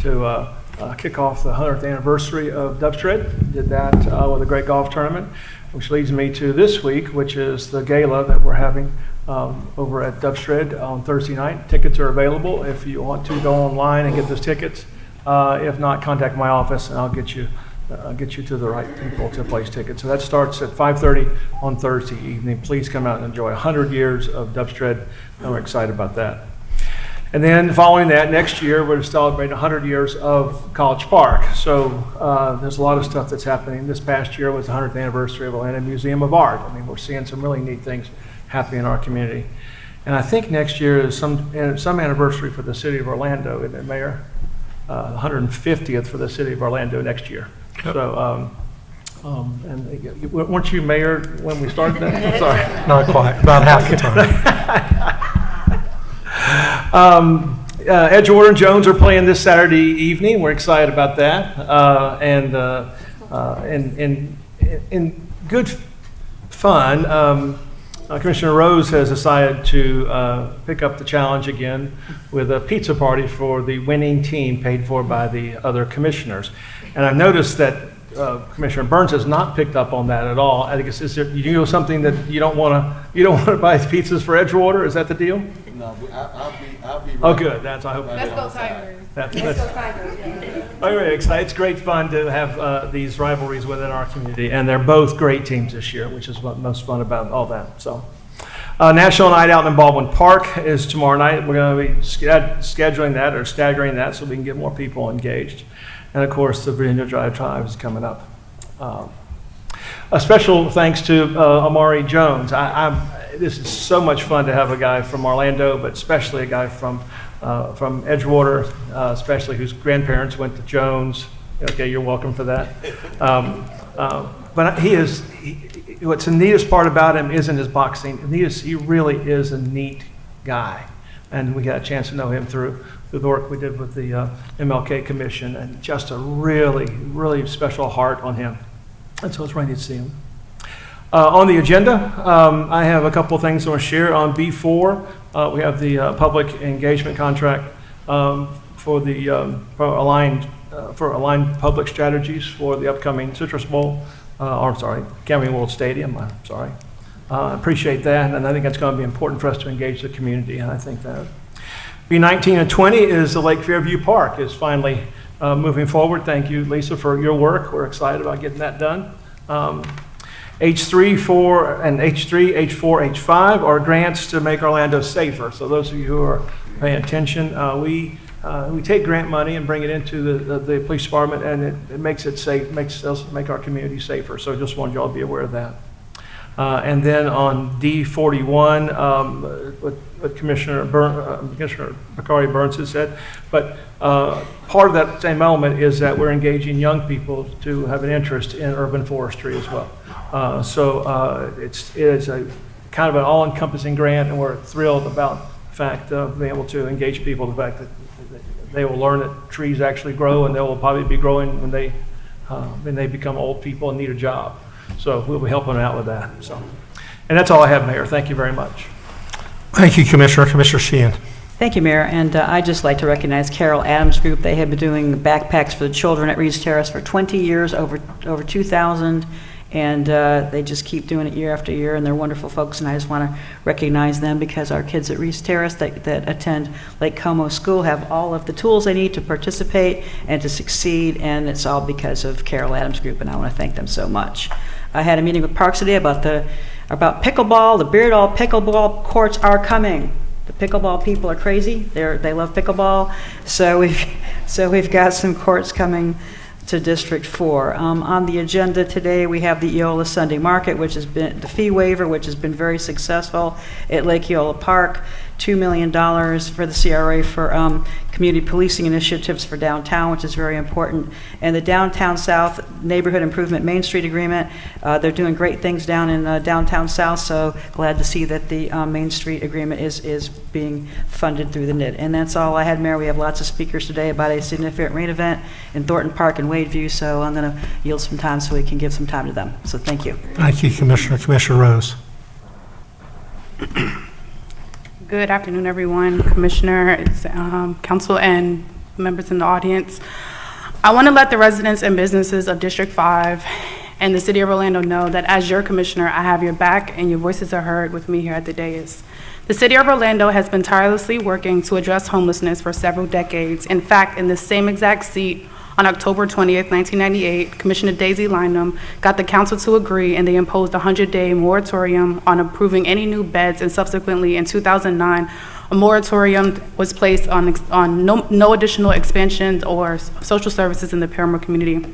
to kick off the 100th anniversary of Dubstred. Did that with a great golf tournament, which leads me to this week, which is the gala that we're having over at Dubstred on Thursday night. Tickets are available if you want to go online and get those tickets. If not, contact my office and I'll get you to the right people to place tickets. So that starts at 5:30 on Thursday evening. Please come out and enjoy 100 years of Dubstred, and we're excited about that. And then following that, next year, we're celebrating 100 years of College Park. So there's a lot of stuff that's happening. This past year was the 100th anniversary of Atlanta Museum of Art. I mean, we're seeing some really neat things happening in our community. And I think next year is some anniversary for the city of Orlando, isn't it, Mayor? 150th for the city of Orlando next year. Yep. So, and weren't you mayor when we started that? Sorry. Not quite, about half the time. Edgewater and Jones are playing this Saturday evening. We're excited about that. In good fun, Commissioner Rose has decided to pick up the challenge again with a pizza party for the winning team paid for by the other commissioners. And I've noticed that Commissioner Burns has not picked up on that at all. I think is there, you know, something that you don't want to buy pizzas for Edgewater? Is that the deal? No, I'll be. Oh, good. That's I hope. Let's go Tigers. Let's go Tigers. Anyway, it's great fun to have these rivalries within our community, and they're both great teams this year, which is what most fun about all that. So, National Night Out in Baldwin Park is tomorrow night. We're going to be scheduling that or staggering that so we can get more people engaged. And of course, the Virginia Drive Tribe is coming up. A special thanks to Amari Jones. This is so much fun to have a guy from Orlando, but especially a guy from Edgewater, especially whose grandparents went to Jones. Okay, you're welcome for that. But what's the neatest part about him isn't his boxing. He really is a neat guy. And we got a chance to know him through the work we did with the MLK Commission, and just a really, really special heart on him. And so it's really neat to see him. On the agenda, I have a couple of things I want to share. On B4, we have the public engagement contract for aligned public strategies for the upcoming Citrus Bowl, Camping World Stadium. Appreciate that, and I think that's going to be important for us to engage the community, and I think that. B19 and 20 is the Lake Fairview Park is finally moving forward. Thank you, Lisa, for your work. We're excited about getting that done. H3, 4, and H3, H4, H5 are grants to make Orlando safer. So those of you who are paying attention, we take grant money and bring it into the police department, and it makes it safe, make our community safer. So just wanted you all to be aware of that. And then on D41, what Commissioner Bakari Burns has said, but part of that same element is that we're engaging young people to have an interest in urban forestry as well. It is a kind of an all-encompassing grant, and we're thrilled about the fact of being able to engage people, the fact that they will learn that trees actually grow, and they will probably be growing when they become old people and need a job. So we'll be helping out with that. So, and that's all I have, Mayor. Thank you very much. Thank you, Commissioner. Commissioner Sheehan. Thank you, Mayor. And I'd just like to recognize Carol Adams Group. They have been doing backpacks for the children at Reed's Terrace for 20 years, over 2,000. And they just keep doing it year after year, and they're wonderful folks, and I just want to recognize them because our kids at Reed's Terrace that attend Lake Como School have all of the tools they need to participate and to succeed, and it's all because of Carol Adams Group, and I want to thank them so much. I had a meeting with Parks today about pickleball. The Beardall pickleball courts are coming. The pickleball people are crazy. They love pickleball, so we've got some courts coming to District 4. On the agenda today, we have the Eola Sunday Market, which has been the fee waiver, which has been very successful at Lake Eola Park. $2 million for the CRA for community policing initiatives for downtown, which is very important. And the Downtown South Neighborhood Improvement Main Street Agreement, they're doing great things down in Downtown South, so glad to see that the Main Street Agreement is being funded through the NID. And that's all I had, Mayor. We have lots of speakers today about a significant rain event in Thornton Park and Wadeview, so I'm going to yield some time so we can give some time to them. So thank you. Thank you, Commissioner. Commissioner Rose. Good afternoon, everyone, Commissioner, Council, and members in the audience. I want to let the residents and businesses of District 5 and the City of Orlando know that as your Commissioner, I have your back and your voices are heard with me here at the dais. The City of Orlando has been tirelessly working to address homelessness for several decades. In fact, in the same exact seat, on October 20th, 1998, Commissioner Daisy Lynham got the council to agree, and they imposed a 100-day moratorium on approving any new beds, and subsequently in 2009, a moratorium was placed on no additional expansions or social services in the Paramore community.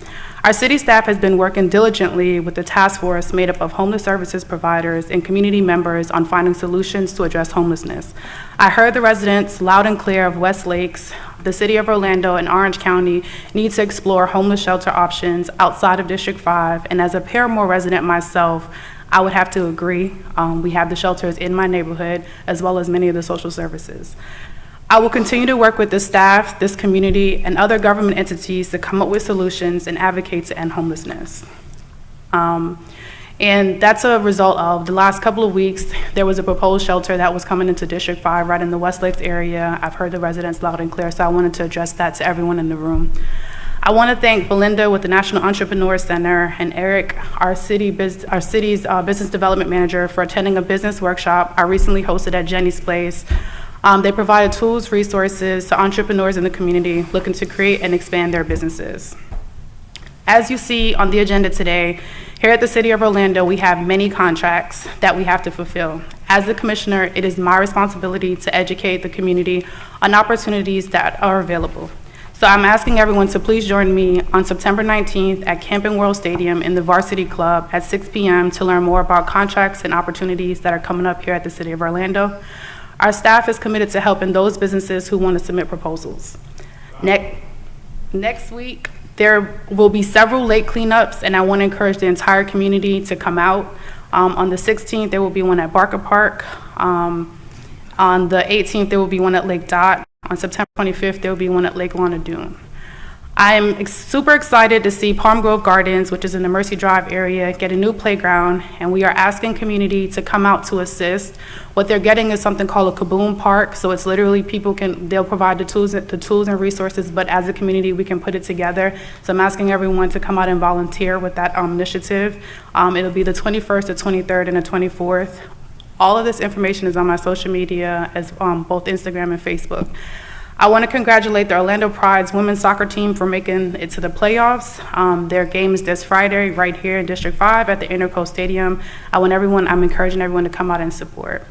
Our city staff has been working diligently with the task force made up of homeless services providers and community members on finding solutions to address homelessness. I heard the residents loud and clear of West Lakes. The City of Orlando and Orange County need to explore homeless shelter options outside of District 5, and as a Paramore resident myself, I would have to agree. We have the shelters in my neighborhood, as well as many of the social services. I will continue to work with the staff, this community, and other government entities to come up with solutions and advocate to end homelessness. And that's a result of the last couple of weeks, there was a proposed shelter that was coming into District 5 right in the West Lakes area. I've heard the residents loud and clear, so I wanted to address that to everyone in the room. I want to thank Belinda with the National Entrepreneur Center and Eric, our city's business development manager, for attending a business workshop I recently hosted at Jenny's Place. They provided tools, resources to entrepreneurs in the community looking to create and expand their businesses. As you see on the agenda today, here at the City of Orlando, we have many contracts that we have to fulfill. As the Commissioner, it is my responsibility to educate the community on opportunities that are available. So I'm asking everyone to please join me on September 19th at Camping World Stadium in the Varsity Club at 6 p.m. to learn more about contracts and opportunities that are coming up here at the City of Orlando. Our staff is committed to helping those businesses who want to submit proposals. Next week, there will be several lake cleanups, and I want to encourage the entire community to come out. On the 16th, there will be one at Barker Park. On the 18th, there will be one at Lake Dot. On September 25th, there will be one at Lake Lana Dune. I'm super excited to see Palm Grove Gardens, which is in the Mercy Drive area, get a new playground, and we are asking community to come out to assist. What they're getting is something called a Kaboom Park, so it's literally they'll provide the tools and resources, but as a community, we can put it together. So I'm asking everyone to come out and volunteer with that initiative. It'll be the 21st, the 23rd, and the 24th. All of this information is on my social media, as both Instagram and Facebook. I want to congratulate the Orlando Pride's women's soccer team for making it to the playoffs. Their game is this Friday right here in District 5 at the Interco Stadium. I'm encouraging everyone to come out and support.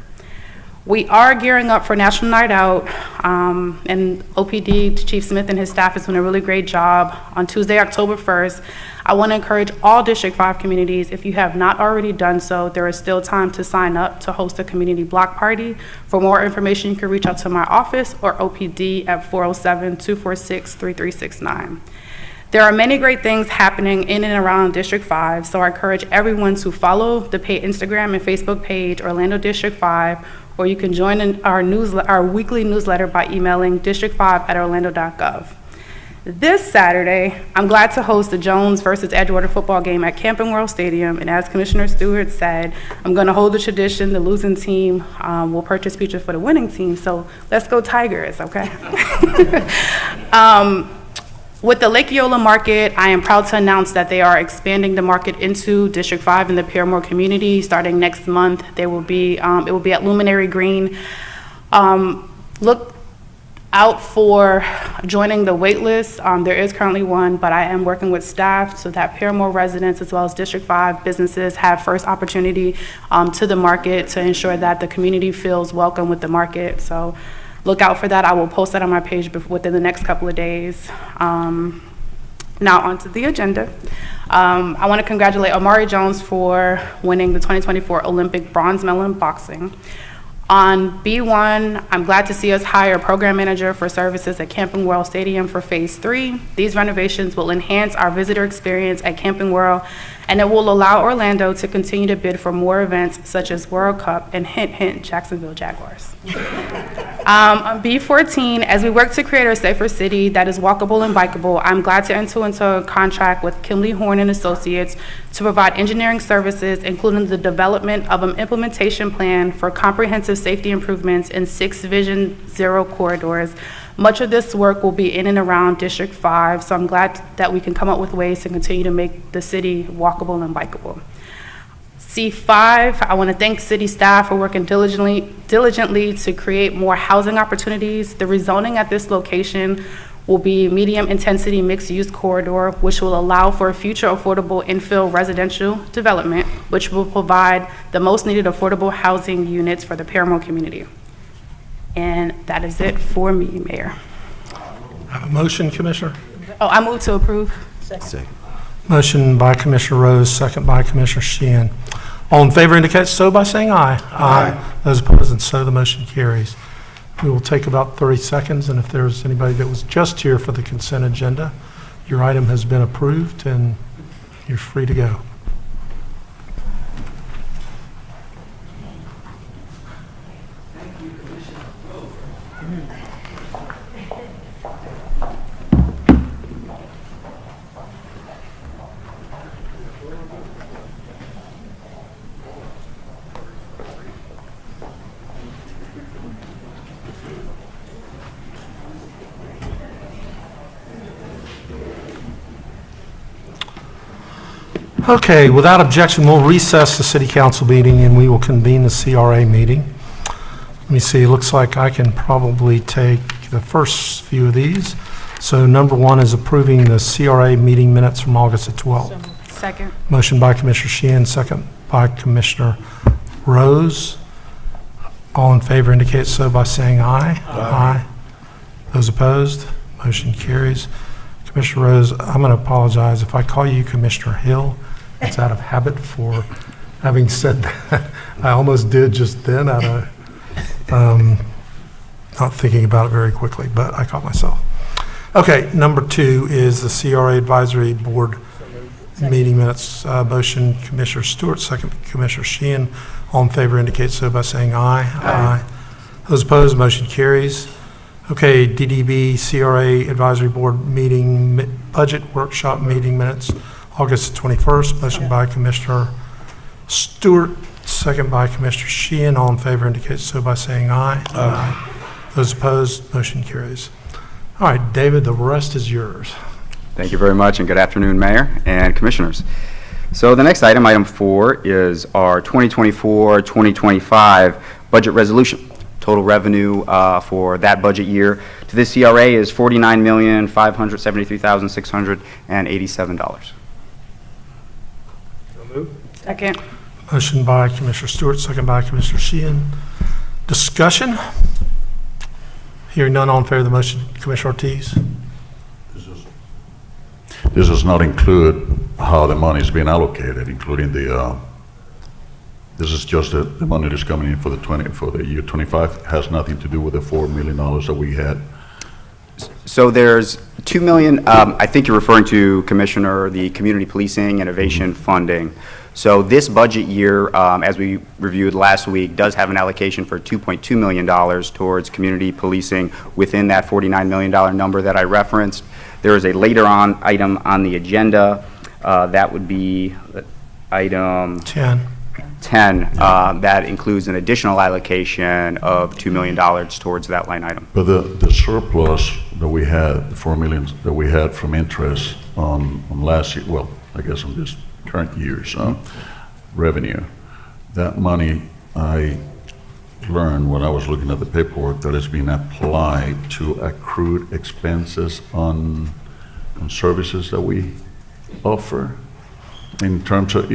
We are gearing up for National Night Out, and OPD, Chief Smith and his staff is doing a really great job. On Tuesday, October 1st, I want to encourage all District 5 communities, if you have not already done so, there is still time to sign up to host a community block party. For more information, you can reach out to my office or OPD at 407-246-3369. There are many great things happening in and around District 5, so I encourage everyone to follow the Instagram and Facebook page, Orlando District 5, or you can join in our weekly newsletter by emailing district5@orlando.gov. This Saturday, I'm glad to host the Jones versus Edgewater football game at Camping World Stadium, and as Commissioner Stewart said, I'm going to hold the tradition. The losing team will purchase pizza for the winning team, so let's go Tigers, okay? With the Lake Eola Market, I am proud to announce that they are expanding the market into District 5 in the Paramore community. Starting next month, it will be at Luminary Green. Look out for joining the wait list. There is currently one, but I am working with staff so that Paramore residents as well as District 5 businesses have first opportunity to the market to ensure that the community feels welcome with the market. So look out for that. I will post that on my page within the next couple of days. Now onto the agenda. I want to congratulate Amari Jones for winning the 2024 Olympic bronze medal in boxing. On B1, I'm glad to see us hire a program manager for services at Camping World Stadium for Phase 3. These renovations will enhance our visitor experience at Camping World, and it will allow Orlando to continue to bid for more events such as World Cup and hint, hint, Jacksonville Jaguars. On B14, as we work to create a safer city that is walkable and bikeable, I'm glad to enter into a contract with Kimley Horn and Associates to provide engineering services, including the development of an implementation plan for comprehensive safety improvements in 6 Vision Zero corridors. Much of this work will be in and around District 5, so I'm glad that we can come up with ways to continue to make the city walkable and bikeable. C5, I want to thank city staff for working diligently to create more housing opportunities. The rezoning at this location will be medium-intensity mixed-use corridor, which will allow for a future affordable infill residential development, which will provide the most needed affordable housing units for the Paramore community. And that is it for me, Mayor. Have a motion, Commissioner? Oh, I move to approve. Second. Motion by Commissioner Rose, second by Commissioner Sheehan. All in favor indicate so by saying aye. Aye. Those opposed, and so the motion carries. We will take about 30 seconds, and if there's anybody that was just here for the consent agenda, your item has been approved and you're free to go. Okay, without objection, we'll recess the city council meeting and we will convene the CRA meeting. Let me see, it looks like I can probably take the first few of these. So number 1 is approving the CRA meeting minutes from August the 12th. Second. Motion by Commissioner Sheehan, second by Commissioner Rose. All in favor indicate so by saying aye. Aye. Those opposed, motion carries. Commissioner Rose, I'm going to apologize if I call you Commissioner Hill. It's out of habit for having said that. I almost did just then out of not thinking about it very quickly, but I caught myself. Okay, number 2 is the CRA Advisory Board meeting minutes. Motion Commissioner Stewart, second Commissioner Sheehan. All in favor indicate so by saying aye. Aye. Those opposed, motion carries. Okay, DDB CRA Advisory Board meeting budget workshop meeting minutes, August 21st. Motion by Commissioner Stewart, second by Commissioner Sheehan. All in favor indicate so by saying aye. Aye. Those opposed, motion carries. All right, David, the rest is yours. Thank you very much, and good afternoon, Mayor and Commissioners. So the next item, item 4, is our 2024-2025 budget resolution. Total revenue for that budget year to the CRA is $49,573,687. Second. Motion by Commissioner Stewart, second by Commissioner Sheehan. Discussion? Hearing none, all in favor of the motion, Commissioner Ortiz? This does not include how the money is being allocated, including the, this is just the money that's coming in for the year 25. It has nothing to do with the $4 million that we had. So there's $2 million, I think you're referring to, Commissioner, the Community Policing Innovation Funding. So this budget year, as we reviewed last week, does have an allocation for $2.2 million towards community policing within that $49 million number that I referenced. There is a later on item on the agenda, that would be item 10. That includes an additional allocation of $2 million towards that line item. But the surplus that we had, the $4 million that we had from interest on last year, well, I guess on this current year's revenue, that money, I learned when I was looking at the paperwork that it's being applied to accrued expenses on services that we offer in terms of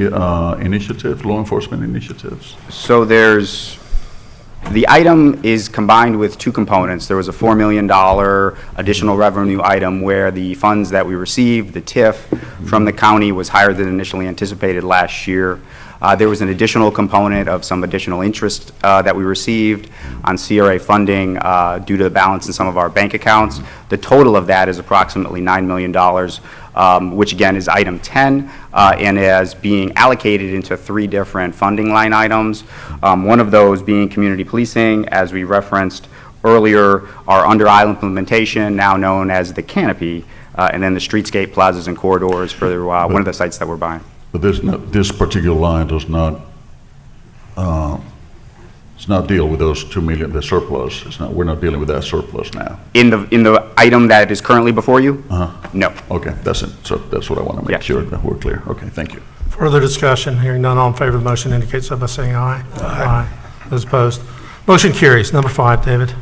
initiatives, law enforcement initiatives. So the item is combined with two components. There was a $4 million additional revenue item where the funds that we received, the TIF from the county, was higher than initially anticipated last year. There was an additional component of some additional interest that we received on CRA funding due to the balance in some of our bank accounts. The total of that is approximately $9 million, which again is item 10, and is being allocated into 3 different funding line items. One of those being community policing, as we referenced earlier, our under-aisle implementation, now known as the Canopy, and then the streetscape plazas and corridors for one of the sites that we're buying. But this particular line does not, it's not deal with those $2 million, the surplus. It's not, we're not dealing with that surplus now. In the item that is currently before you? No. Okay, that's it. So that's what I want to make Yeah. sure that we're clear. Okay, thank you. Further discussion? Hearing none, all in favor of the motion indicate so by saying aye. Aye. Those opposed? Motion carries. Number 5, David.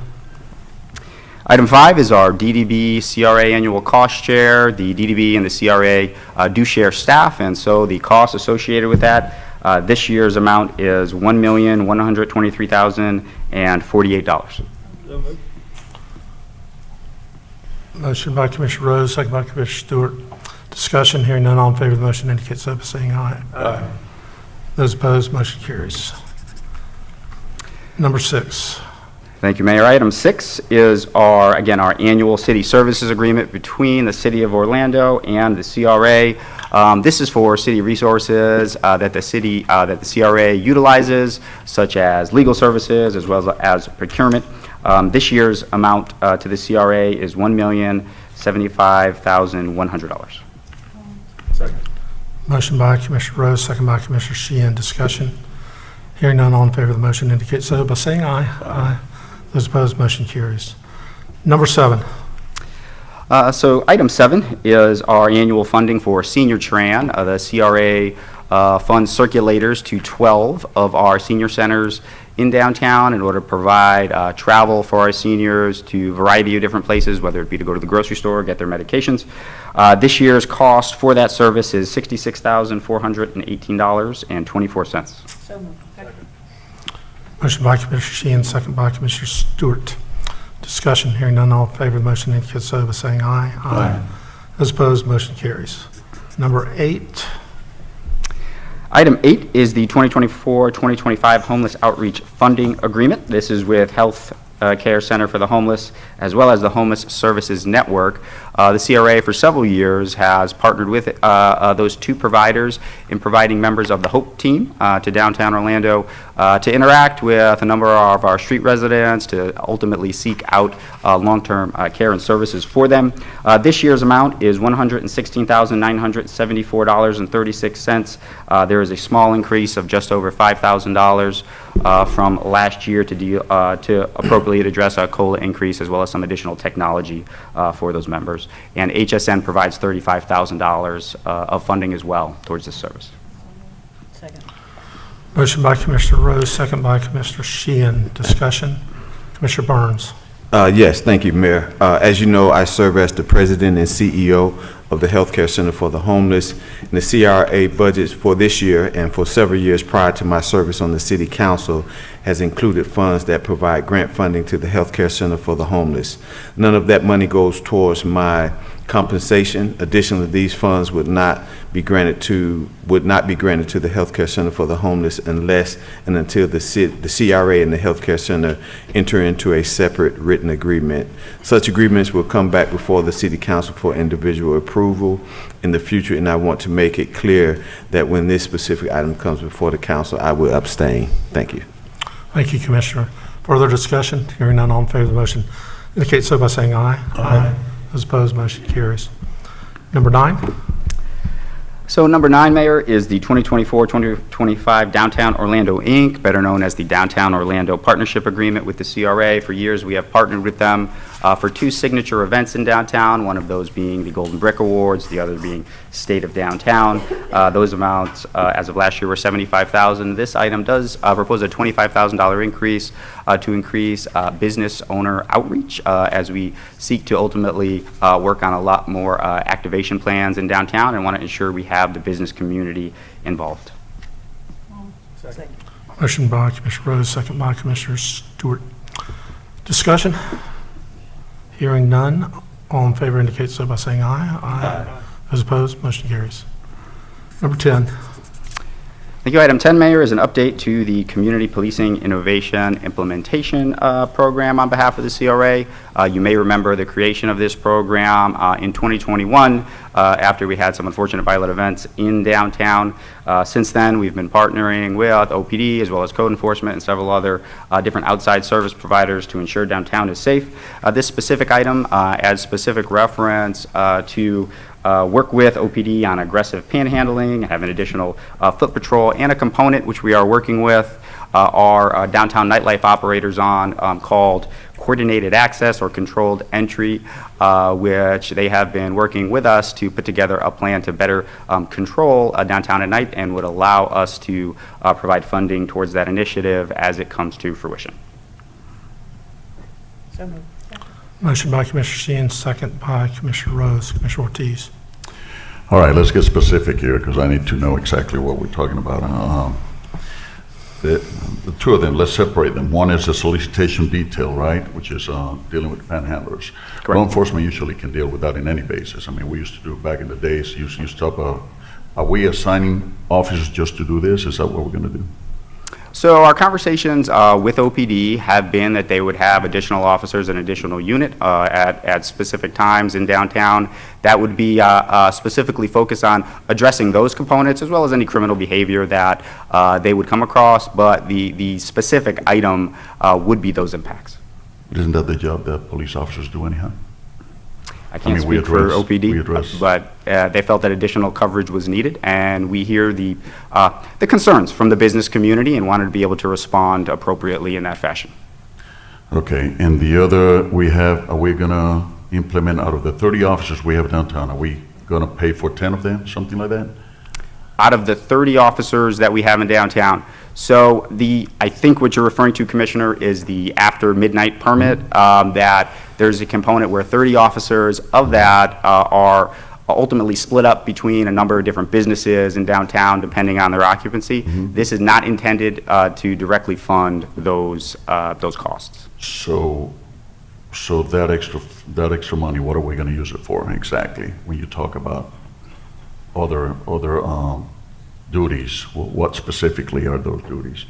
Item 5 is our DDB CRA annual cost share. The DDB and the CRA do share staff, and so the costs associated with that, this year's amount is $1,123,048. Motion by Commissioner Rose, second by Commissioner Stewart. Discussion? Hearing none, all in favor of the motion indicate so by saying aye. Aye. Those opposed? Motion carries. Number 6. Thank you, Mayor. Item 6 is our annual city services agreement between the City of Orlando and the CRA. This is for city resources that the CRA utilizes, such as legal services as well as procurement. This year's amount to the CRA is $1,075,100. Second. Motion by Commissioner Rose, second by Commissioner Sheehan. Discussion? Hearing none, all in favor of the motion indicate so by saying aye. Aye. Those opposed, motion carries. Number 7. So item 7 is our annual funding for Senior Tran. The CRA funds circulators to 12 of our senior centers in downtown in order to provide travel for our seniors to a variety of different places, whether it be to go to the grocery store or get their medications. This year's cost for that service is $66,418.24. So moved. Motion by Commissioner Sheehan, second by Commissioner Stewart. Discussion? Hearing none, all in favor of the motion indicate so by saying aye. Aye. Those opposed, motion carries. Number 8. Item 8 is the 2024-2025 Homeless Outreach Funding Agreement. This is with Health Care Center for the Homeless, as well as the Homeless Services Network. The CRA for several years has partnered with those two providers in providing members of the HOPE team to downtown Orlando to interact with a number of our street residents to ultimately seek out long-term care and services for them. This year's amount is $116,974.36. There is a small increase of just over $5,000 from last year to appropriately address a COLA increase as well as some additional technology for those members. And HSN provides $35,000 of funding as well towards this service. Second. Motion by Commissioner Rose, second by Commissioner Sheehan. Discussion? Commissioner Burns. Yes, thank you, Mayor. As you know, I serve as the president and CEO of the Healthcare Center for the Homeless. And the CRA budget for this year and for several years prior to my service on the City Council has included funds that provide grant funding to the Healthcare Center for the Homeless. None of that money goes towards my compensation. Additionally, these funds would not be granted to the Healthcare Center for the Homeless unless and until the CRA and the Healthcare Center enter into a separate written agreement. Such agreements will come back before the City Council for individual approval in the future, and I want to make it clear that when this specific item comes before the council, I will abstain. Thank you. Thank you, Commissioner. Further discussion? Hearing none, all in favor of the motion indicate so by saying aye. Aye. Those opposed, motion carries. Number 9. So number 9, Mayor, is the 2024-2025 Downtown Orlando, Inc., better known as the Downtown Orlando Partnership Agreement with the CRA. For years, we have partnered with them for 2 signature events in downtown, one of those being the Golden Brick Awards, the other being State of Downtown. Those amounts, as of last year, were $75,000. This item does propose a $25,000 increase to increase business owner outreach as we seek to ultimately work on a lot more activation plans in downtown and want to ensure we have the business community involved. Second. Motion by Commissioner Rose, second by Commissioner Stewart. Discussion? Hearing none, all in favor indicate so by saying aye. Aye. Those opposed, motion carries. Number 10. Thank you. Item 10, Mayor, is an update to the Community Policing Innovation Implementation Program on behalf of the CRA. You may remember the creation of this program in 2021 after we had some unfortunate violent events in downtown. Since then, we've been partnering with OPD as well as code enforcement and several other different outside service providers to ensure downtown is safe. This specific item adds specific reference to work with OPD on aggressive panhandling, have an additional foot patrol, and a component which we are working with our downtown nightlife operators on called coordinated access or controlled entry, which they have been working with us to put together a plan to better control downtown at night and would allow us to provide funding towards that initiative as it comes to fruition. So moved. Motion by Commissioner Sheehan, second by Commissioner Rose. Commissioner Ortiz. All right, let's get specific here because I need to know exactly what we're talking about. The 2 of them, let's separate them. One is the solicitation detail, right, which is dealing with panhandlers. Correct. Law enforcement usually can deal with that in any basis. I mean, we used to do it back in the days. You stop are we assigning officers just to do this? Is that what we're going to do? So our conversations with OPD have been that they would have additional officers and additional unit at specific times in downtown that would be specifically focused on addressing those components as well as any criminal behavior that they would come across, but the specific item would be those impacts. Isn't that the job that police officers do anyhow? I can't mean, we speak for address- we OPD, address- but they felt that additional coverage was needed, and we hear the concerns from the business community and wanted to be able to respond appropriately in that fashion. Okay, and the other are we going to implement out of the 30 officers we have downtown, are we going to pay for 10 of them, something like that? Out of the 30 officers that we have in downtown, so I think what you're referring to, Commissioner, is the after midnight permit, that there's a component where 30 officers of that are ultimately split up between a number of different businesses in downtown depending on their occupancy. This is not intended to directly fund those costs. So that extra money, what are we going to use it for exactly? When you talk about other duties, what specifically are those duties?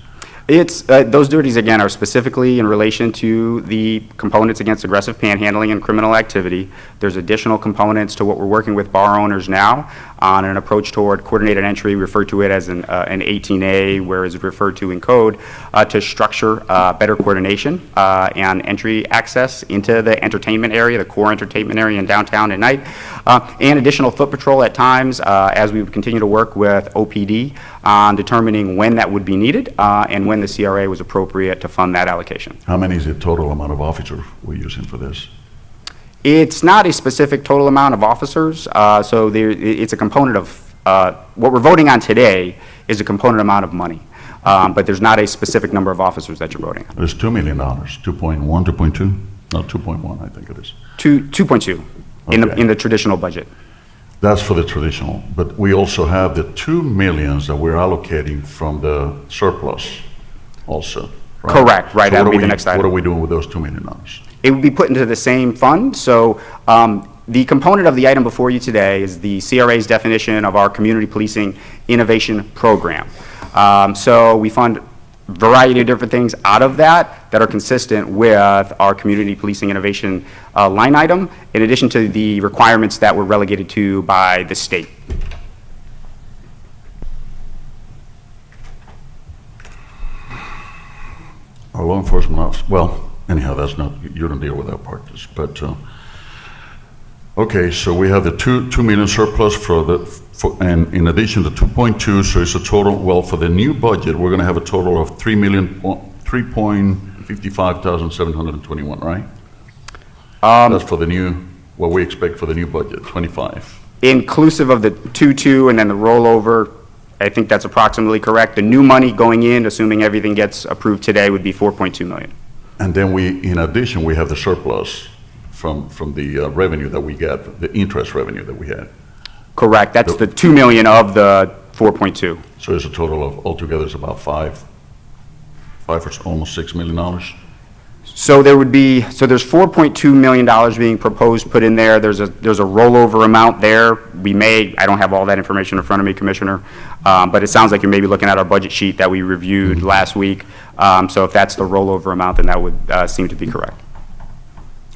It's, those duties, again, are specifically in relation to the components against aggressive panhandling and criminal activity. There's additional components to what we're working with bar owners now on an approach toward coordinated entry, refer to it as an 18A, whereas referred to in code, to structure better coordination and entry access into the entertainment area, the core entertainment area in downtown at night, and additional foot patrol at times as we continue to work with OPD on determining when that would be needed and when the CRA was appropriate to fund that allocation. How many is the total amount of officers we're using for this? It's not a specific total amount of officers, so it's a component of what we're voting on today is a component amount of money. But there's not a specific number of officers that you're voting on. It's $2 million, 2.1, 2.2? No, 2.1, I think it is. 2.2 Okay. in the traditional budget. That's for the traditional, but we also have the 2 millions that we're allocating from the surplus also. Right? Correct, right, So that'll what be are the we- next item. What are we doing with those $2 million? It would be put into the same fund, so the component of the item before you today is the CRA's definition of our Community Policing Innovation Program. So we fund a variety of different things out of that are consistent with our Community Policing Innovation line item, in addition to the requirements that were relegated to by the state. Our law enforcement officer, well, anyhow, that's not, you don't deal with that part, but, okay, so we have the 2 million surplus and in addition to 2.2, so it's a total, well, for the new budget, we're gonna have a total of 3,055,721, right? That's for the new, what we expect for the new budget, 25. Inclusive of the 2.2 and then the rollover, I think that's approximately correct. The new money going in, assuming everything gets approved today, would be 4.2 million. And then in addition, we have the surplus from the revenue that we get, the interest revenue that we had. Correct, that's the 2 million of the 4.2. So it's a total of, altogether, it's about five or almost $6 million. So there would be, so there's $4.2 million being proposed, put in there. There's a rollover amount there. We may, I don't have all that information in front of me, Commissioner, but it sounds like you're maybe looking at our budget sheet that we reviewed last week. So if that's the rollover amount, then that would seem to be correct.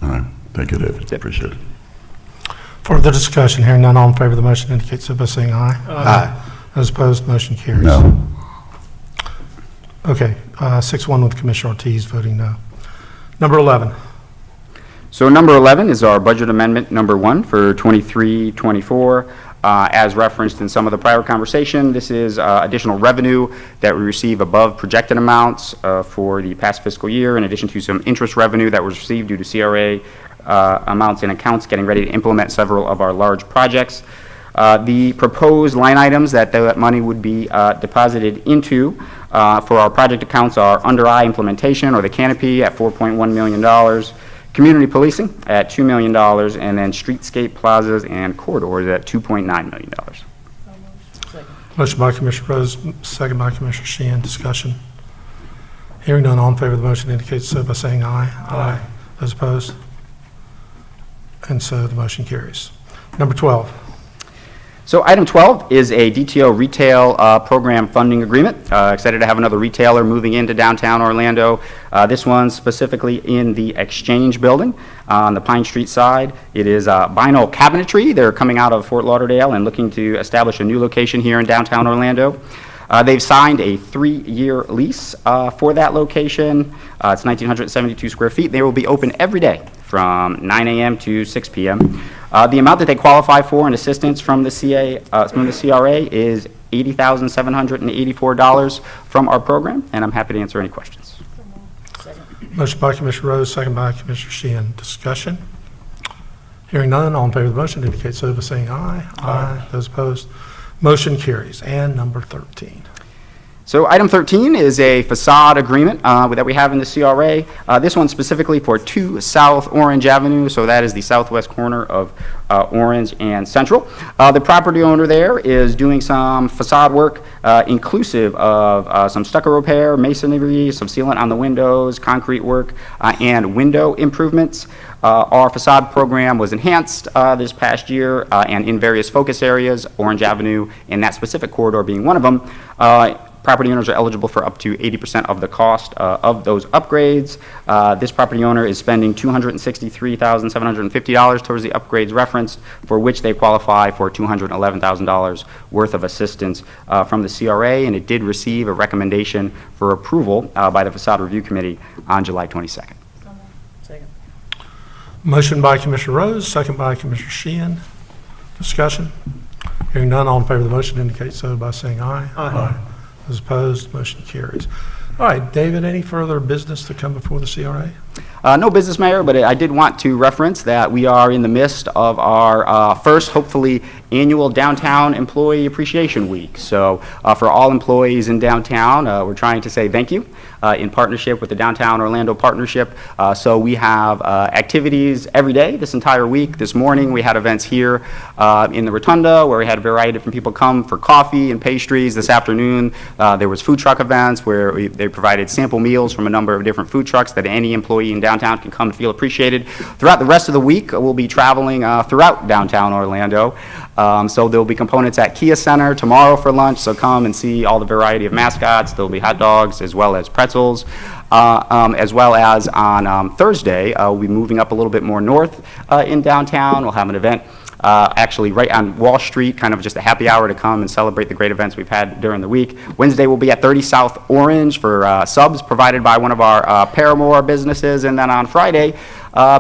All right, thank you, David, appreciate it. Further discussion, hearing none, all in favor of the motion indicate so by saying aye. Aye. Those opposed, motion carries. No. Okay, 6-1 with Commissioner Ortiz voting no. Number 11. So number 11 is our budget amendment number 1 for 23-24. As referenced in some of the prior conversation, this is additional revenue that we receive above projected amounts for the past fiscal year, in addition to some interest revenue that was received due to CRA amounts and accounts getting ready to implement several of our large projects. The proposed line items that money would be deposited into for our project accounts are under I implementation, or the canopy, at $4.1 million, community policing at $2 million, and then streetscape plazas and corridors at $2.9 million. Motion by Commissioner Rose, second by Commissioner Sheehan. Discussion. Hearing none, all in favor of the motion indicate so by saying aye. Aye. Those opposed? And so the motion carries. Number 12. So item 12 is a DTO retail program funding agreement. Excited to have another retailer moving into downtown Orlando. This one specifically in the Exchange Building on the Pine Street side. It is Vinyl Cabinetry. They're coming out of Fort Lauderdale and looking to establish a new location here in downtown Orlando. They've signed a 3-year lease for that location. It's 1,972 square feet. They will be open every day from 9 a.m. to 6 p.m. The amount that they qualify for in assistance from the CRA is $80,784 from our program, and I'm happy to answer any questions. Motion by Commissioner Rose, second by Commissioner Sheehan. Discussion. Hearing none, all in favor of the motion indicate so by saying aye. Aye. Those opposed, motion carries. And number 13. So item 13 is a facade agreement that we have in the CRA. This one specifically for 2 South Orange Avenue, so that is the southwest corner of Orange and Central. The property owner there is doing some facade work inclusive of some stucco repair, masonry, some sealant on the windows, concrete work, and window improvements. Our facade program was enhanced this past year and in various focus areas, Orange Avenue and that specific corridor being one of them. Property owners are eligible for up to 80% of the cost of those upgrades. This property owner is spending $263,750 towards the upgrades referenced, for which they qualify for $211,000 worth of assistance from the CRA, and it did receive a recommendation for approval by the Facade Review Committee on July 22nd. Motion by Commissioner Rose, second by Commissioner Sheehan. Discussion. Hearing none, all in favor of the motion indicate so by saying aye. Aye. Those opposed, motion carries. All right, David, any further business to come before the CRA? No business, Mayor, but I did want to reference that we are in the midst of our first, hopefully, annual Downtown Employee Appreciation Week. So for all employees in downtown, we're trying to say thank you in partnership with the Downtown Orlando Partnership. So we have activities every day this entire week. This morning, we had events here in the Rotunda where we had a variety of different people come for coffee and pastries. This afternoon, there was food truck events where they provided sample meals from a number of different food trucks that any employee in downtown can come and feel appreciated. Throughout the rest of the week, we'll be traveling throughout downtown Orlando. So there'll be components at Kia Center tomorrow for lunch, so come and see all the variety of mascots. There'll be hot dogs as well as pretzels, as well as on Thursday, we'll be moving up a little bit more north in downtown. We'll have an event actually right on Wall Street, kind of just a happy hour to come and celebrate the great events we've had during the week. Wednesday we'll be at 30 South Orange for subs provided by one of our Paramore businesses, and then on Friday,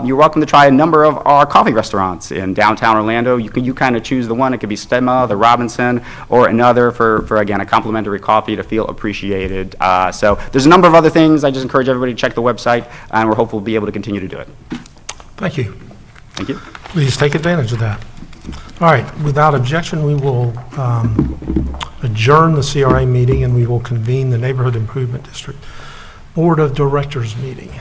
you're welcome to try a number of our coffee restaurants in downtown Orlando. You kind of choose the one. It could be Stemma, the Robinson, or another for again, a complimentary coffee to feel appreciated. So there's a number of other things. I just encourage everybody to check the website, and we're hopeful we'll be able to continue to do it. Thank you. Thank you. Please take advantage of that. All right, without objection, we will adjourn the CRA meeting, and we will convene the Neighborhood Improvement District Board of Directors meeting.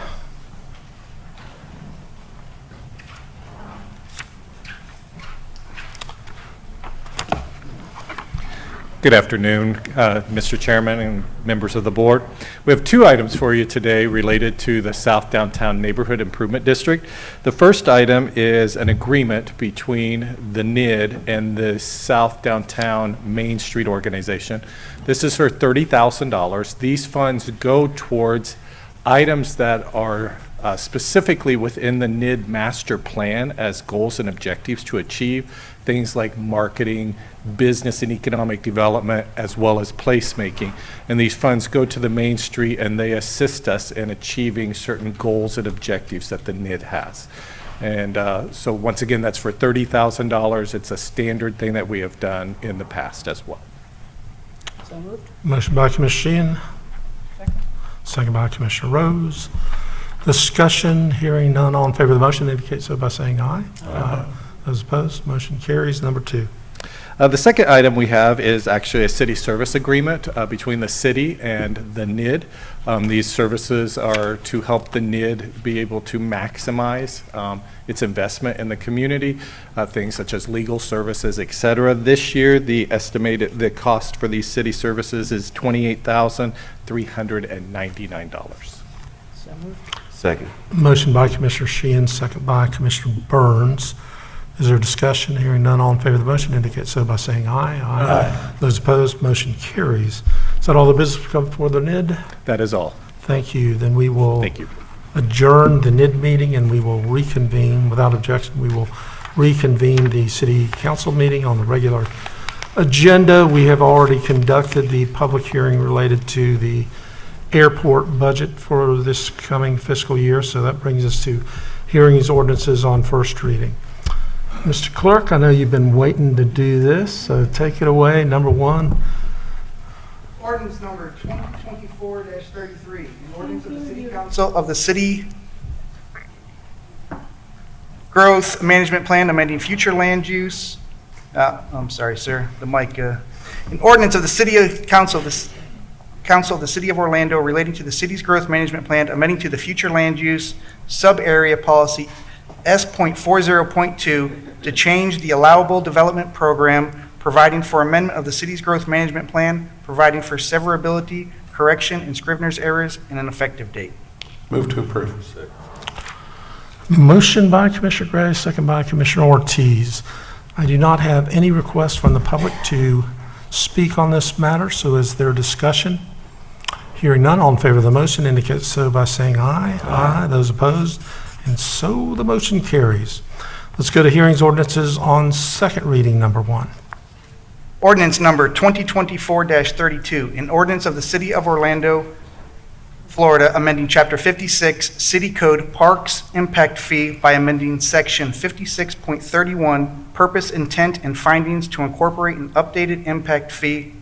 Good afternoon, Mr. Chairman and members of the board. We have two items for you today related to the South Downtown Neighborhood Improvement District. The first item is an agreement between the NID and the South Downtown Main Street Organization. This is for $30,000. These funds go towards items that are specifically within the NID master plan as goals and objectives to achieve, things like marketing, business and economic development, as well as placemaking. And these funds go to the Main Street and they assist us in achieving certain goals and objectives that the NID has. And so once again, that's for $30,000. It's a standard thing that we have done in the past as well. So moved. Motion by Commissioner Sheehan. Second by Commissioner Rose. Discussion, hearing none, all in favor of the motion indicate so by saying aye. Aye. Those opposed, motion carries. Number two. The second item we have is actually a city service agreement between the city and the NID. These services are to help the NID be able to maximize its investment in the community, things such as legal services, et cetera. This year, the cost for these city services is $28,399. So moved. Second. Motion by Commissioner Sheehan, second by Commissioner Burns. Is there discussion? Hearing none, all in favor of the motion indicate so by saying aye. Aye. Those opposed, motion carries. Is that all the business come before the NID? That is all. Thank you. Then we will Thank you. adjourn the NID meeting and we will reconvene. Without objection, we will reconvene the city council meeting on the regular agenda. We have already conducted the public hearing related to the airport budget for this coming fiscal year, so that brings us to hearings ordinances on first reading. Mr. Clerk, I know you've been waiting to do this, so take it away. Number one. Ordinance number 2024-33, an ordinance of the City Council of the City Growth Management Plan amending future land use. I'm sorry, sir, the mic. An ordinance of the Council of the City of Orlando relating to the city's growth management plan amending to the future land use sub-area policy S.40.2 to change the allowable development program, providing for amendment of the city's growth management plan, providing for severability, correction, and Scrivener's errors, and an effective date. Move to approve. Motion by Commissioner Gray, second by Commissioner Ortiz. I do not have any requests from the public to speak on this matter, so is there discussion? Hearing none, all in favor of the motion indicate so by saying aye. Aye. Those opposed, and so the motion carries. Let's go to hearings ordinances on second reading, number one. Ordinance number 2024-32, an ordinance of the City of Orlando, Florida, amending Chapter 56, City Code Parks Impact Fee by amending Section 56.31, Purpose, Intent, and Findings to incorporate an updated impact fee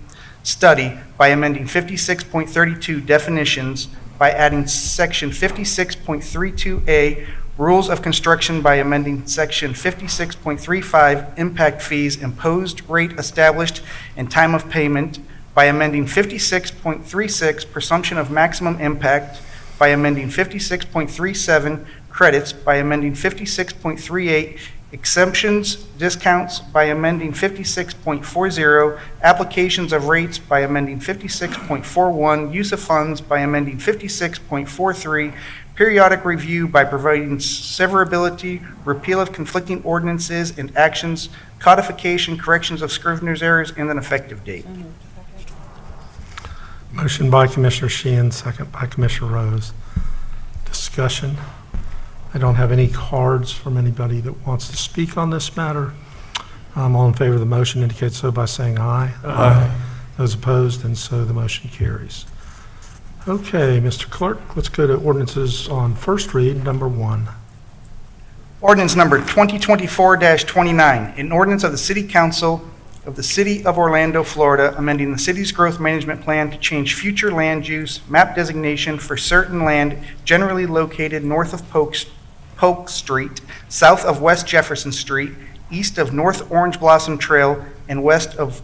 study by amending 56.32 definitions by adding Section 56.32A, Rules of Construction, by amending Section 56.35, Impact Fees, Imposed Rate Established and Time of Payment, by amending 56.36, Presumption of Maximum Impact, by amending 56.37, Credits, by amending 56.38, Exemptions, Discounts, by amending 56.40, Applications of Rates, by amending 56.41, Use of Funds, by amending 56.43, Periodic Review, by providing severability, repeal of conflicting ordinances and actions, codification, corrections of scrivener's errors, and an effective date. Motion by Commissioner Sheehan, second by Commissioner Rose. Discussion. I don't have any cards from anybody that wants to speak on this matter. All in favor of the motion indicate so by saying aye. Aye. Those opposed, and so the motion carries. Okay, Mr. Clerk, let's go to ordinances on first read, number 1. Ordinance number 2024-29, an ordinance of the City Council of the City of Orlando, Florida, amending the city's growth management plan to change future land use, map designation for certain land generally located north of Polk Street, south of West Jefferson Street, east of North Orange Blossom Trail, and west of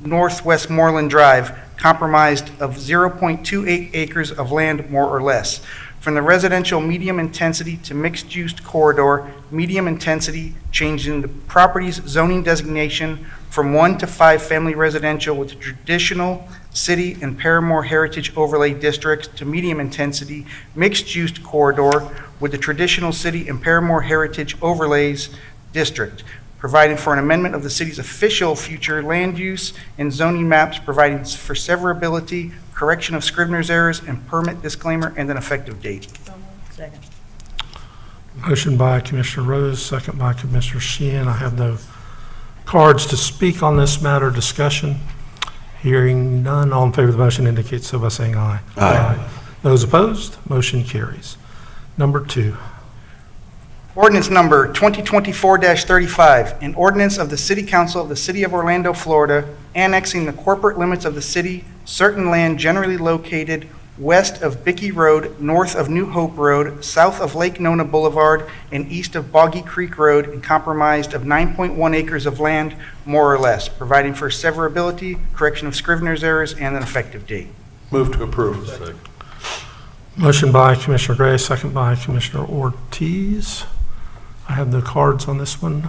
Northwest Moreland Drive, comprised of 0.28 acres of land, more or less, from the residential medium intensity to mixed-use corridor, medium intensity, changing the property's zoning designation from 1 to 5 family residential with the traditional city and Paramore Heritage Overlay Districts to medium intensity, mixed-use corridor with the traditional city and Paramore Heritage Overlays District, providing for an amendment of the city's official future land use and zoning maps, providing for severability, correction of scrivener's errors, and permit disclaimer, and an effective date. Second. Motion by Commissioner Rose, second by Commissioner Sheehan. I have no cards to speak on this matter. Discussion. Hearing none, all in favor of the motion indicate so by saying aye. Aye. Those opposed, motion carries. Number 2. Ordinance number 2024-35, an ordinance of the City Council of the City of Orlando, Florida, annexing the corporate limits of the city, certain land generally located west of Bickey Road, north of New Hope Road, south of Lake Nona Boulevard, and east of Boggy Creek Road, and comprised of 9.1 acres of land, more or less, providing for severability, correction of scrivener's errors, and an effective date. Move to approve. Motion by Commissioner Gray, second by Commissioner Ortiz. I have no cards on this one.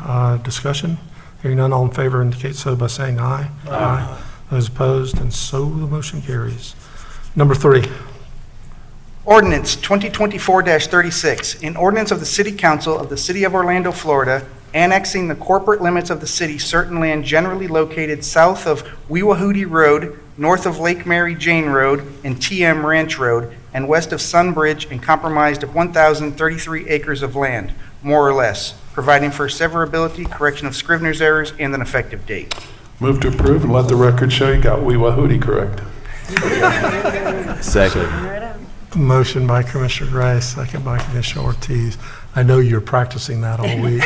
Discussion. Hearing none, all in favor indicate so by saying aye. Aye. Those opposed, and so the motion carries. Number 3. Ordinance 2024-36, an ordinance of the City Council of the City of Orlando, Florida, annexing the corporate limits of the city, certain land generally located south of Weewahootie Road, north of Lake Mary Jane Road and TM Ranch Road, and west of Sunbridge, and comprised of 1,033 acres of land, more or less, providing for severability, correction of scrivener's errors, and an effective date. Move to approve and let the record show you got Weewahootie correct. Second. Motion by Commissioner Gray, second by Commissioner Ortiz. I know you're practicing that all week.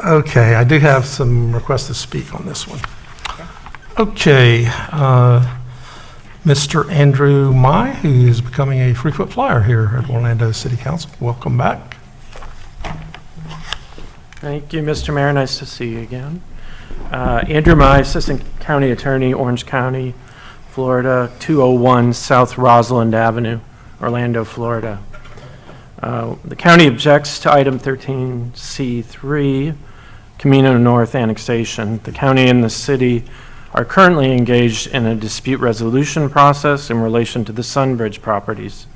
Okay, I do have some requests to speak on this one. Okay, Mr. Andrew Mai, who is becoming a frequent flyer here at Orlando City Council. Welcome back. Thank you, Mr. Mayor. Nice to see you again. Andrew Mai, Assistant County Attorney, Orange County, Florida, 201 South Rosalind Avenue, Orlando, Florida. The county objects to item 13C3, Camino North annexation. The county and the city are currently engaged in a dispute resolution process in relation to the Sunbridge properties.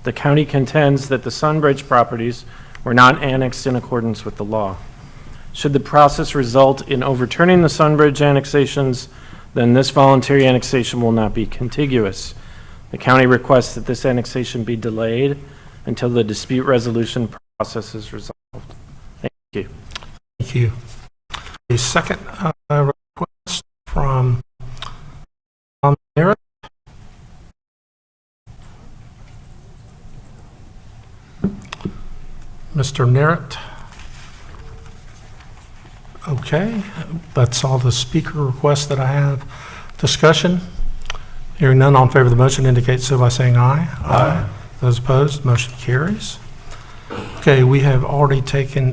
The county contends that the Sunbridge properties were not annexed in accordance with the law. Should the process result in overturning the Sunbridge annexations, then this voluntary annexation will not be contiguous. The county requests that this annexation be delayed until the dispute resolution process is resolved. Thank you. Thank you. A second request from Merritt. Mr. Merritt. Okay, that's all the speaker requests that I have. Discussion. Hearing none, all in favor of the motion indicate so by saying aye. Aye. Those opposed, motion carries. Okay, we have already taken,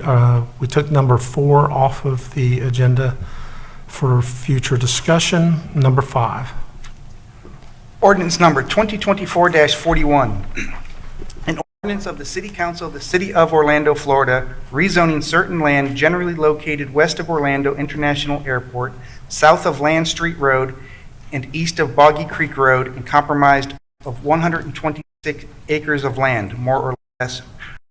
we took number 4 off of the agenda for future discussion. Number 5. Ordinance number 2024-41. An ordinance of the City Council of the City of Orlando, Florida, rezoning certain land generally located west of Orlando International Airport, south of Land Street Road, and east of Boggy Creek Road, and comprised of 126 acres of land, more or less,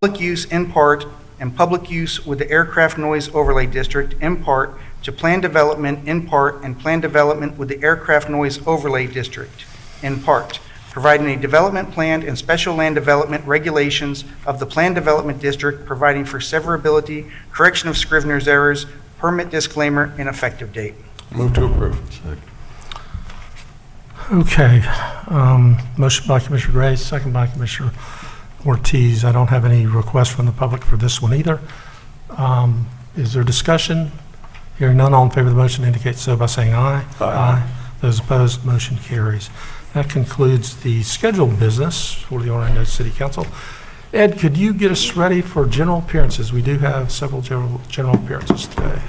public use in part, and public use with the Aircraft Noise Overlay District in part, to plan development in part, and plan development with the Aircraft Noise Overlay District in part, providing a development plan and special land development regulations of the Plan Development District, providing for severability, correction of Scrivener's errors, permit disclaimer, and effective date. Move to approve. Okay, motion by Commissioner Gray, second by Commissioner Ortiz. I don't have any requests from the public for this one either. Is there discussion? Hearing none, all in favor of the motion indicate so by saying aye. Aye. Those opposed, motion carries. That concludes the scheduled business for the Orlando City Council. Ed, could you get us ready for general appearances? We do have several general appearances today.